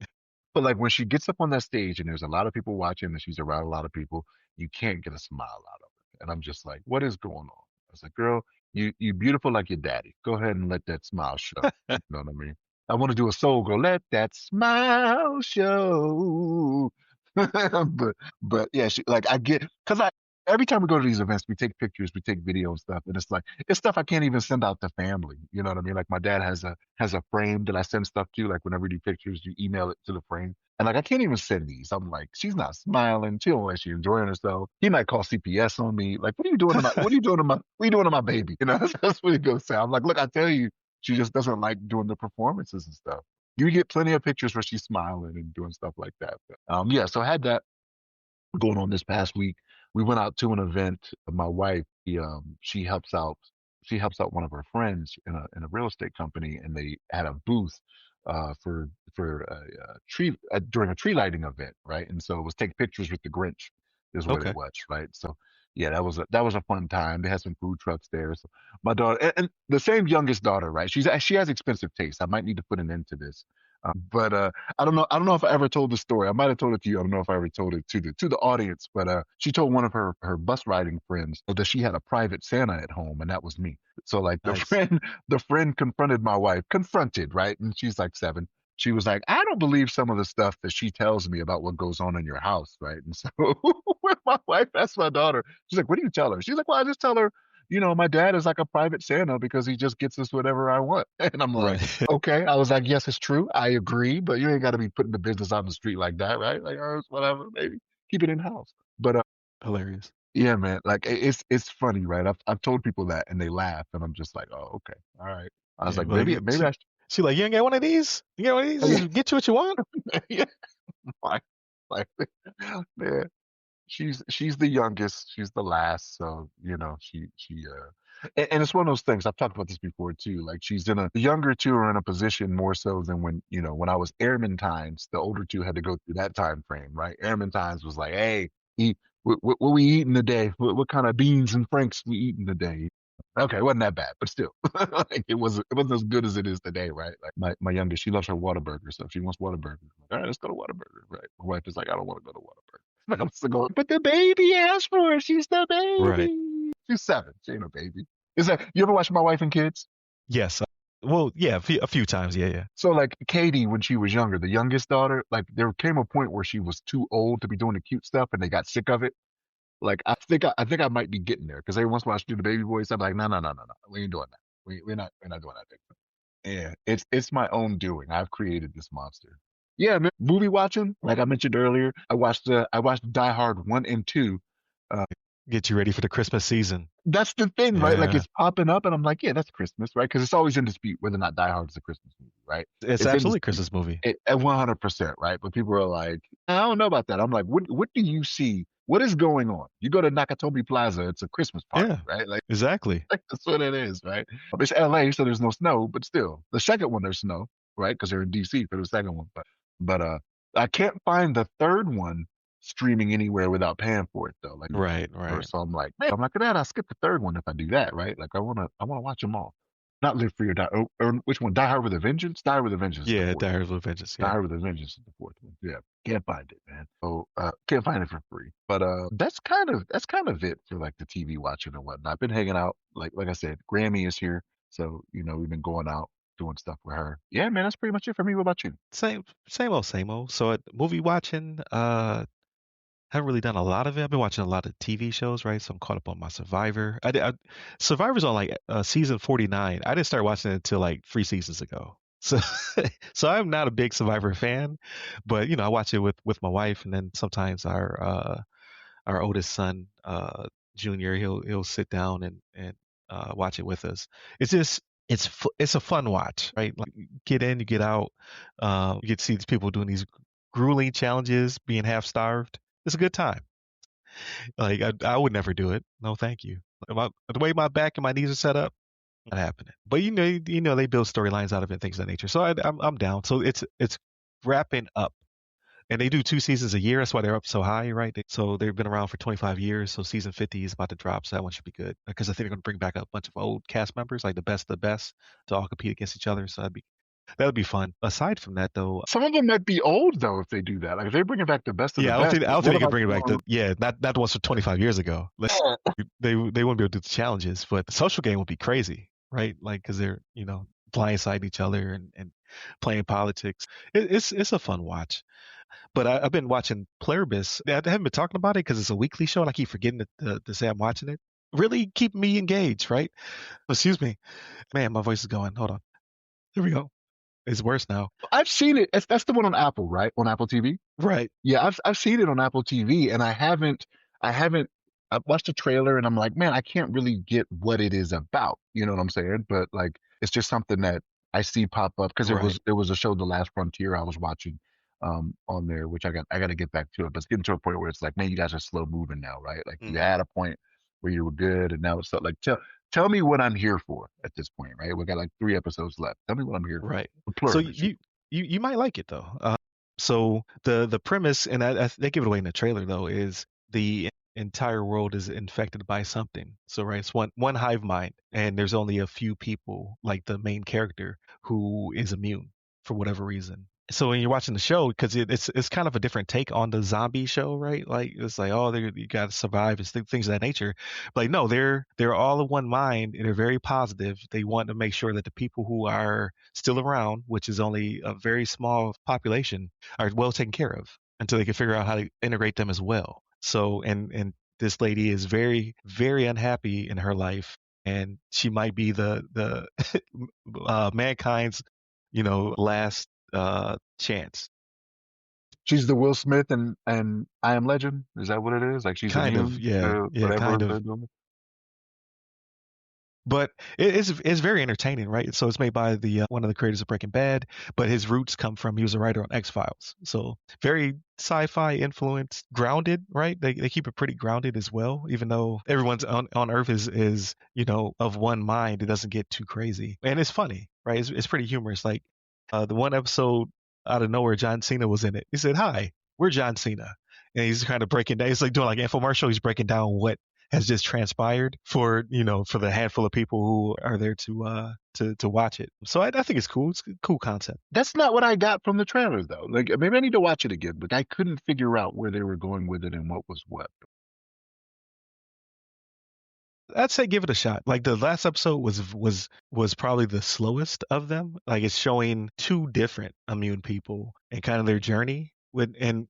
But like when she gets up on that stage and there's a lot of people watching and she's around a lot of people, you can't get a smile out of her. And I'm just like, what is going on? I was like, girl, you beautiful like your daddy. Go ahead and let that smile show. You know what I mean? I want to do a soul go, let that smile show. but yeah, like I get because I every time we go to these events, we take pictures, we take video and stuff, and it's like it's stuff I can't even send out to family. You know what I mean? Like my dad has a frame that I send stuff to. Like whenever we do pictures, you email it to the frame. And like I can't even send these. I'm like, she's not smiling. She don't like she's enjoying herself. He might call CPS on me. Like, what are you doing to my baby? That's what he goes say. I'm like, look, I tell you, she just doesn't like doing the performances and stuff. You get plenty of pictures where she's smiling and doing stuff like that. But, yeah, so I had that going on this past week. We went out to an event. My wife, she helps out one of her friends in a real estate company, and they had a booth for a tree during a tree lighting event, right? And so it was take pictures with the Grinch. is what it Okay. was, right? So yeah, that was a fun time. They had some food trucks there. So my daughter and the same youngest daughter, right? She has expensive taste. I might need to put an end to this. But I don't know if I ever told the story. I might have told it to you. I don't know if I ever told it to the audience. But she told one of her bus riding friends that she had a private Santa at home, and that was me. So like the Nice. friend confronted my wife, confronted, right? And she's like 7. She was like, I don't believe some of the stuff that she tells me about what goes on in your house, right? And so when my wife asked my daughter, she's like, what do you tell her? She's like, well, I just tell her, my dad is like a private Santa because he just gets us whatever I want. And I'm like, Right. okay. I was like, yes, it's true. I agree, but you ain't got to be putting the business on the street like that, right? Like, whatever, maybe keep it in house. But Hilarious. yeah, man, like it's funny, right? I've told people that and they laugh, and I'm just like, oh, okay, all right. I was Yeah, like, but maybe I should. she like, you ain't got one of these? You got one of these? Yeah, Just get you what you want? yeah, like, man, she's the youngest, she's the last, so and it's one of those things. I've talked about this before too. Like the younger two are in a position more so than when I was Airman Times, the older two had to go through that time frame, right? Airman Times was like, hey, eat what we eating today? What kind of beans and franks we eating today? Okay, it wasn't that bad, but still, like it wasn't as good as it is today, right? Like my youngest, she loves her Whataburger, so if she wants Whataburger, I'm like, all right, let's go to Whataburger, right? My wife is like, I don't want to go to Whataburger. Like I'm still going, but the baby asked for it. She's the Right. baby. She's 7. She ain't a baby. Is that you ever watch My Wife and Kids? Yes. Well, yeah, a few times. Yeah, yeah. So like Katie, when she was younger, the youngest daughter, like there came a point where she was too old to be doing the cute stuff, and they got sick of it. Like I think I might be getting there because every once in a while she do the baby voice. I'm like, no, no, no, no, no, we ain't doing that. We're not doing that. Yeah, it's my own doing. I've created this monster. Yeah, man, movie watching. Like I mentioned earlier, I watched Die Hard 1 and 2. Uh, Get you ready for the Christmas season. that's the thing, right? Like Yeah. it's popping up, and I'm like, yeah, that's Christmas, right? Because it's always in dispute whether or not Die Hard is a Christmas movie, right? It's It's in absolutely a dispute Christmas movie. at 100%, right? But people are like, I don't know about that. I'm like, what do you see? What is going on? You go to Nakatomi Plaza, it's a Christmas party, Yeah. right? Like, Exactly. like that's what it is, right? It's LA, so there's no snow, but still, the second one there's snow, right? Because they're in DC for the second one. But I can't find the third one streaming anywhere without paying for it though. Like, Right, right. so I'm like, man, I'm like that. I'll skip the third one if I do that, right? Like, I wanna watch them all. Not Live Free or Die. Or which one? Die Hard with a Vengeance. Die Hard with a Vengeance is the Yeah, fourth one. Diary of a Vengeance. Die Yeah. Hard with a Vengeance is the fourth one. Yeah, can't find it, man. So can't find it for free. But that's kind of it for like the TV watching and whatnot. I've been hanging out, like I said, Grammy is here, so we've been going out doing stuff with her. Yeah, man, that's pretty much it for me. What about you? Same old, same old. So movie watching, haven't really done a lot of it. I've been watching a lot of TV shows, right? So I'm caught up on my Survivor. Survivor's on like season 49. I didn't start watching it until like 3 seasons ago. So so I'm not a big Survivor fan, but I watch it with my wife, and then sometimes our oldest son, Junior, he'll sit down and watch it with us. It's just it's a fun watch, right? Like you get in, you get out, you get to see these people doing these grueling challenges, being half starved. It's a good time. Like I would never do it. No, thank you. The way my back and my knees are set up, not happening. But they build storylines out of it, and things of that nature. So I'm down. So it's wrapping up, and they do 2 seasons a year. That's why they're up so high, right? So they've been around for 25 years. So season 50 is about to drop. So that one should be good because I think they're going to bring back a bunch of old cast members, like the best, to all compete against each other. So that'd be fun. Aside from that, though, Some of them might be old though if they do that. Like if they bring it back the best of the yeah, best. I don't think What they can about bring it back the to not the ones from 25 years ago. They wouldn't be able to do the challenges, but the social game would be crazy, right? Like because they're blindsiding each other and playing politics. It's a fun watch. But I've been watching Pluribus. I haven't been talking about it because it's a weekly show, and I keep forgetting to say I'm watching it. Really keep me engaged, right? Excuse me, man, my voice is going. Hold on. There we go. It's worse now. I've seen it. That's the one on Apple, right? On Apple TV. Right. Yeah, I've seen it on Apple TV, and I haven't I've watched the trailer, and I'm like, man, I can't really get what it is about. You know what I'm saying? But like, it's just something that I see pop up because it Right. was it was a show, The Last Frontier, I was watching on there, which I got to get back to it. But it's getting to a point where it's like, man, you guys are slow moving now, right? Like you Hmm. had a point where you were good, and now it's like tell me what I'm here for at this point, right? We got like 3 episodes left. Tell me what I'm here for. Right. The So pluribus. you might like it though. So the premise, and they give it away in the trailer though, is the entire world is infected by something. So right, it's one hive mind, and there's only a few people, like the main character, who is immune for whatever reason. So when you're watching the show, because it's kind of a different take on the zombie show, right? Like it's like, oh, you got to survive and things of that nature. But like, no, they're all of one mind and they're very positive. They want to make sure that the people who are still around, which is only a very small population, are well taken care of until they can figure out how to integrate them as well. So and this lady is very very unhappy in her life, and she might be the mankind's last chance. She's the Will Smith and I Am Legend. Is that what it is? Like she's Kind of, immune yeah, to yeah, whatever kind they're of. doing. But it's very entertaining, right? So it's made by the one of the creators of Breaking Bad, but his roots come from he was a writer on X Files. So very sci-fi influenced, grounded, right? They keep it pretty grounded as well, even though everyone's on Earth is of one mind. It doesn't get too crazy, and it's funny, right? It's pretty humorous. Like the one episode out of nowhere, John Cena was in it. He said, "Hi, we're John Cena," and he's kind of breaking down. He's like doing like an infomercial. He's breaking down what has just transpired for for the handful of people who are there to watch it. So I think it's cool. It's a cool concept. That's not what I got from the trailer though. Like maybe I need to watch it again, but I couldn't figure out where they were going with it and what was what. I'd say give it a shot. Like the last episode was probably the slowest of them. Like it's showing two different immune people and kind of their journey with in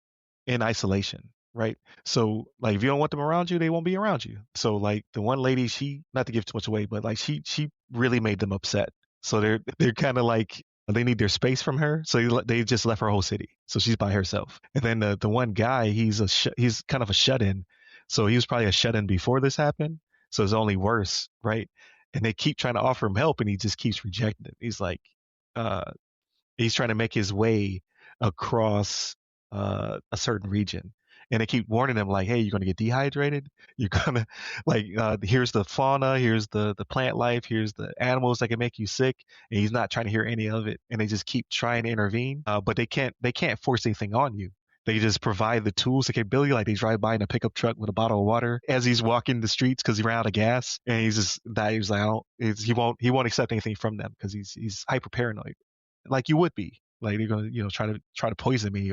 isolation, right? So like if you don't want them around you, they won't be around you. So like the one lady, she not to give too much away, but like she really made them upset. So they're kind of like they need their space from her, so they just left her whole city. So she's by herself. And then the one guy, he's kind of a shut in. So he was probably a shut in before this happened, so it's only worse, right? And they keep trying to offer him help, and he just keeps rejecting it. He's like, uh, he's trying to make his way across a certain region, and they keep warning him like, "Hey, you're going to get dehydrated. You're gonna like, here's the fauna, here's the plant life, here's the animals that can make you sick." And he's not trying to hear any of it, and they just keep trying to intervene, but they can't force anything on you. They just provide the tools, the capability. Like they drive by in a pickup truck with a bottle of water as he's walking the streets because he ran out of gas, and he's just that he's like, I don't, he won't accept anything from them because he's hyper paranoid, like you would be. Like they're gonna try to poison me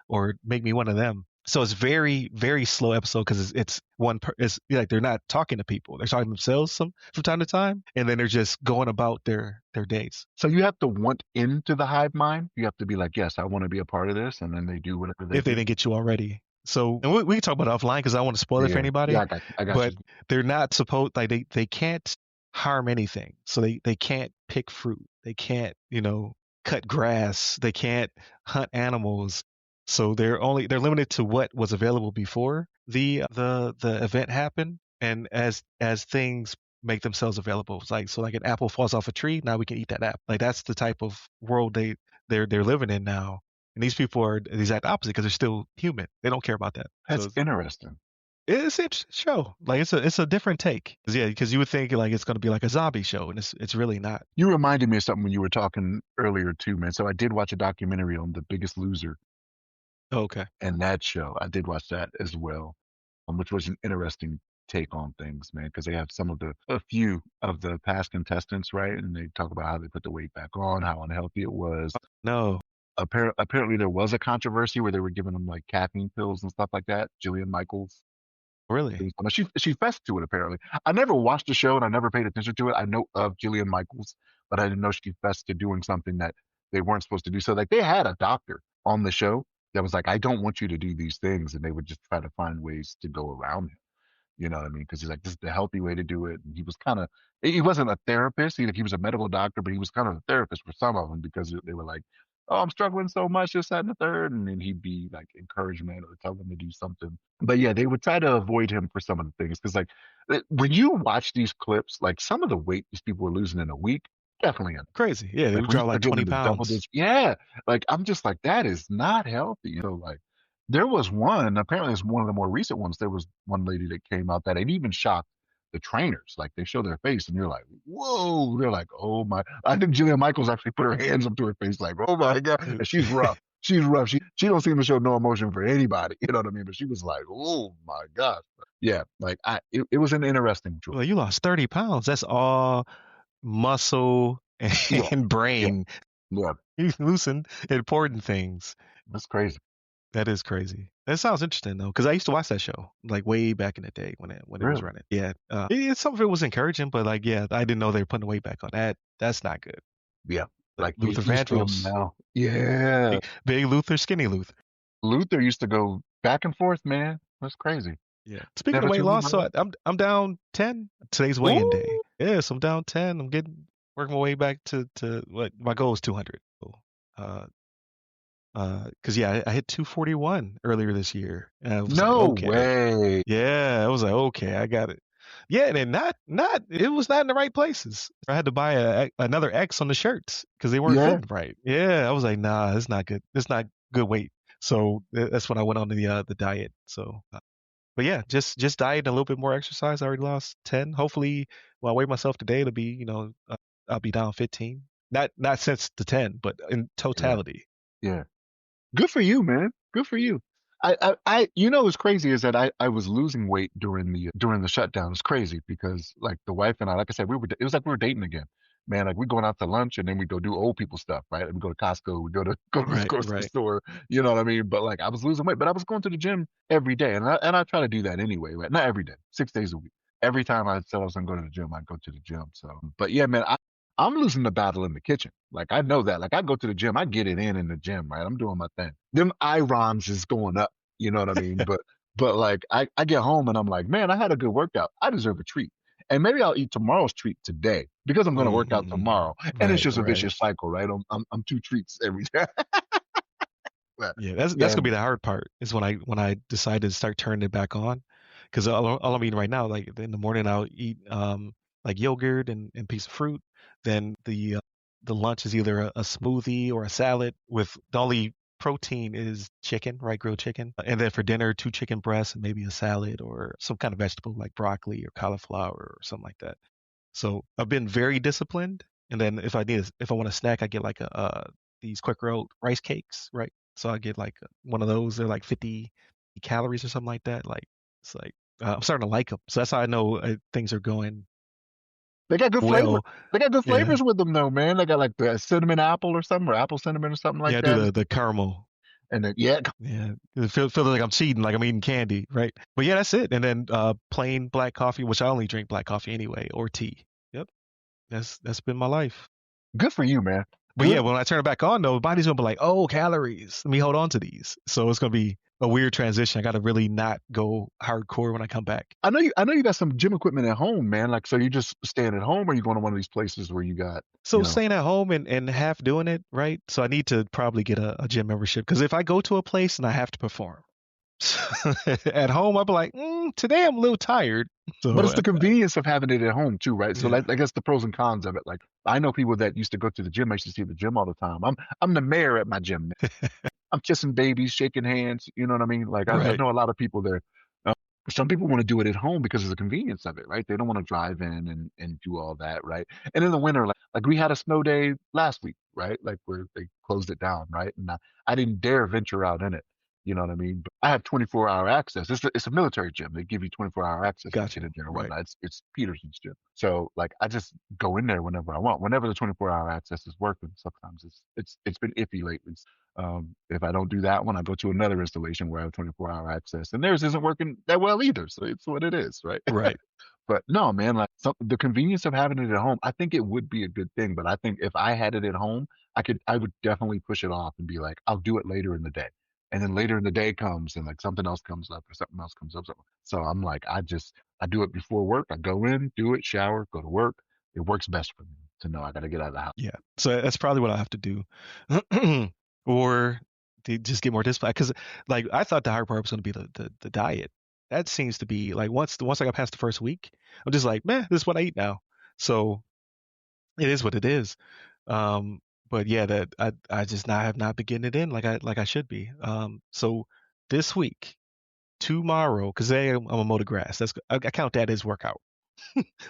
or make me one of them. So it's very very slow episode because it's like they're not talking to people. They're talking to themselves from time to time, and then they're just going about their days. So you have to want into the hive mind. You have to be like, yes, I want to be a part of this, and then they do whatever they If they do. didn't get you already. So, and we can talk about it offline because I don't want to spoil it for Yeah, yeah, anybody. I got But you. they're not supposed like they can't harm anything. So they can't pick fruit. They can't cut grass. They can't hunt animals. So they're limited to what was available before the event happened. And as things make themselves available, it's like so like an apple falls off a tree, now we can eat that apple. Like that's the type of world they're living in now. And these people are the exact opposite because they're still human. They don't care about that. So That's interesting. it's an interesting show. Like it's a different take. 'Cause, yeah, because you would think like it's going to be like a zombie show, and it's really not. You reminded me of something when you were talking earlier too, man. So I did watch a documentary on The Biggest Loser Oh, okay. and that show. I did watch that as well, which was an interesting take on things, man, because they have a few of the past contestants, right? And they talk about how they put the weight back on, how unhealthy it was. No, Apparently, there was a controversy where they were giving them like caffeine pills and stuff like that. Jillian Michaels. really. She fessed to it apparently. I never watched the show and I never paid attention to it. I know of Jillian Michaels, but I didn't know she fessed to doing something that they weren't supposed to do. So like they had a doctor on the show that was like, I don't want you to do these things, and they would just try to find ways to go around him. You know what I mean? Because he's like, this is the healthy way to do it. And he was kind of, he wasn't a therapist. He was a medical doctor, but he was kind of a therapist for some of them because they were like, oh, I'm struggling so much, this, that, and the third. And then he'd be like encouragement or tell them to do something. But yeah, they would try to avoid him for some of the things. Because like when you watch these clips, like some of the weight these people were losing in a week, definitely. Crazy. Yeah, they Like would when you drop like start getting 20 into double pounds. digits, yeah. Like I'm just like that is not healthy. So like there was one, apparently it's one of the more recent ones. There was one lady that came out that it even shocked the trainers. Like they show their face and you're like, whoa. They're like, oh my. I think Julia Michaels actually put her hands up to her face, like, oh my god. Uh, And she's rough. she's rough. She don't seem to show no emotion for anybody. You know what I mean? But she was like, oh my gosh. Yeah, like it was an interesting choice. Well, you lost 30 pounds. That's all muscle Yeah, and yeah, brain. yeah. You loosened important things. That's crazy. That is crazy. That sounds interesting though, because I used to watch that show like way back in the day when it was Really? running. Yeah, some of it was encouraging, but like, yeah, I didn't know they were putting the weight back on. That's not good. Yeah. Like Like Luther you see him Vandross, now. Yeah. big Luther, skinny Luther. Luther used to go back and forth, man. That's crazy. Yeah. Speaking of Never weight too loss, long. so I'm down 10. Today's weigh-in day. Ooh. Yeah, so I'm down 10. I'm getting working my way back to what my goal is 200. So, uh, because yeah, I hit 241 earlier this year, and I was like, No okay, way. yeah, I was like, okay, I got it. Yeah, and then not it was not in the right places. I had to buy another X on the shirts because they weren't Yeah. fitting right. Yeah, I was like, nah, it's not good. It's not good weight. So that's when I went on the diet. So, but yeah, just diet and a little bit more exercise. I already lost 10. Hopefully, when I weigh myself today, it'll be I'll be down 15. Not since the 10, but in Yeah. totality. Yeah. Good for you, man. Good for you. What's crazy is that I was losing weight during the shutdown. It's crazy because like the wife and I, like I said, it was like we were dating again, man. Like we going out to lunch and then we go do old people stuff, right? We go to Costco, we go to the Right, grocery right. store, you know what I mean? But like I was losing weight, but I was going to the gym every day, and I try to do that anyway, right? Not every day, 6 days a week. Every time I said I was gonna go to the gym, I'd go to the gym. So, but yeah, man, I'm losing the battle in the kitchen. Like I know that. Like I go to the gym, I get it in the gym, right? I'm doing my thing. Them irons is going up. You know what I mean? But like I get home and I'm like, man, I had a good workout. I deserve a treat. And maybe I'll eat tomorrow's treat today because I'm going to work out Mm-hmm. tomorrow. And it's Right, just a right. vicious cycle, right? I'm two treats every day. But Yeah, that's yeah, gonna be the hard part is when I decided to start turning it back on, because all I'm eating right now, like in the morning, I'll eat like yogurt and piece of fruit. Then the lunch is either a smoothie or a salad with the only protein is chicken, right? Grilled chicken. And then for dinner, two chicken breasts and maybe a salad or some kind of vegetable like broccoli or cauliflower or something like that. So I've been very disciplined. And then if I want a snack, I get like these quick rolled rice cakes, right? So I get like one of those. They're like 50 calories or something like that. Like it's like I'm starting to like them. So that's how I know things are going they got good flavor. well. They got good Yeah, flavors with them though, man. They got like the cinnamon apple or something, or apple cinnamon or something yeah. like I do that. the caramel. And then yeah, Yeah, it feels like I'm cheating, like I'm eating candy, right? But yeah, that's it. And then plain black coffee, which I only drink black coffee anyway, or tea. Yep, that's been my life. good for you, man. But yeah, Good. when I turn it back on, though, the body's gonna be like, "Oh, calories. Let me hold on to these." So it's gonna be a weird transition. I got to really not go hardcore when I come back. I know you got some gym equipment at home, man. Like, so you just staying at home, or you going to one of these places where you got, So staying at home and half doing it, right? So I need to probably get a gym membership because if I go to a place and I have to perform, at home I'll be like, today I'm a little tired. but So it's the convenience of having it at home too, right? So yeah, like, I guess the pros and cons of it. Like, I know people that used to go to the gym. I used to see the gym all the time. I'm the mayor at my gym. I'm kissing babies, shaking hands. You know what I mean? Like I right. know a lot of people there. Uh, some people want to do it at home because of the convenience of it, right? They don't want to drive in and do all that, right? And in the winter, like we had a snow day last week, right? Like where they closed it down, right? And I didn't dare venture out in it. You know what I mean? But I have 24-hour access. It's a military gym. They give you 24-hour access to Gotcha. get in there or Right. whatnot. It's Peterson's gym. So like I just go in there whenever I want. Whenever the 24-hour access is working. Sometimes it's been iffy lately. If I don't do that one, I go to another installation where I have 24-hour access, and theirs isn't working that well either. So it's what it is, right? Right. But no, man, like the convenience of having it at home, I think it would be a good thing. But I think if I had it at home, I would definitely push it off and be like, I'll do it later in the day. And then later in the day comes and like something else comes up or something else comes up. So I'm like, I do it before work. I go in, do it, shower, go to work. It works best for me to know I got to get out of the house. Yeah. So that's probably what I'll have to do. Or to just get more discipline. Because like I thought the hard part was going to be the diet. That seems to be like once I got past the first week, I'm just like, man, this is what I eat now. So it is what it is. Um, but yeah, that I just not have not been getting it in like I should be. So this week, tomorrow, because today I'm a mow the grass. I count that as workout.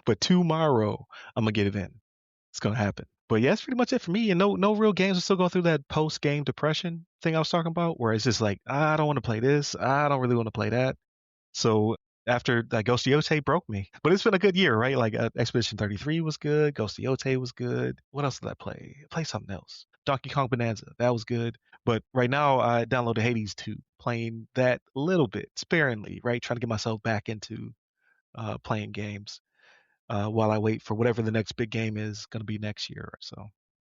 But tomorrow I'm gonna get it in. It's gonna happen. But yeah, that's pretty much it for me. And no real games. I'm still going through that post game depression thing I was talking about, where it's just like, I don't want to play this. I don't really want to play that. So after that, Ghost Yote broke me. But it's been a good year, right? Like Expedition 33 was good. Ghost Yote was good. What else did I play? Play something else. Donkey Kong Bonanza. That was good. But right now, I downloaded Hades 2, playing that a little bit sparingly, right? Trying to get myself back into playing games while I wait for whatever the next big game is going to be next year. So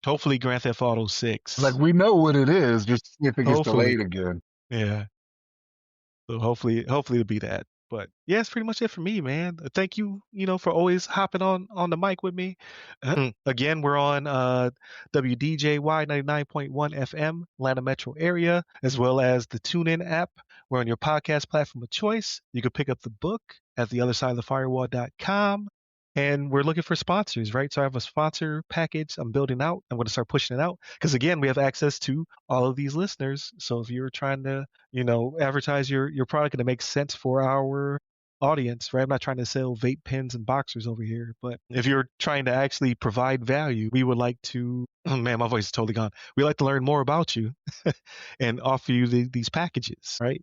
hopefully Grand Theft Auto Like 6. we know what it is, just see if it gets Hopefully. delayed again. Yeah. So hopefully it'll be that. But yeah, that's pretty much it for me, man. Thank you, for always hopping on the mic with me. Again, we're on WDJY 99.1 FM, Atlanta metro area, as well as the TuneIn app. We're on your podcast platform of choice. You can pick up the book at theothersideofthefirewall.com. And we're looking for sponsors, right? So I have a sponsor package I'm building out. I'm going to start pushing it out because, again, we have access to all of these listeners. So if you're trying to advertise your product and it makes sense for our audience, right? I'm not trying to sell vape pens and boxers over here, but if you're trying to actually provide value, we would like to, oh man, my voice is totally gone. We'd like to learn more about you and offer you these packages, right?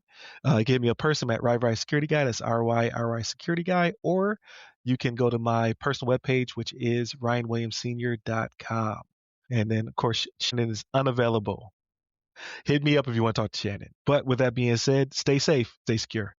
Give me a person at RY Security Guy. That's RY Security Guy, or you can go to my personal webpage, which is ryanwilliamsenior.com. And then, of course, Shannon is unavailable. Hit me up if you want to talk to Shannon. But with that being said, stay safe, stay secure.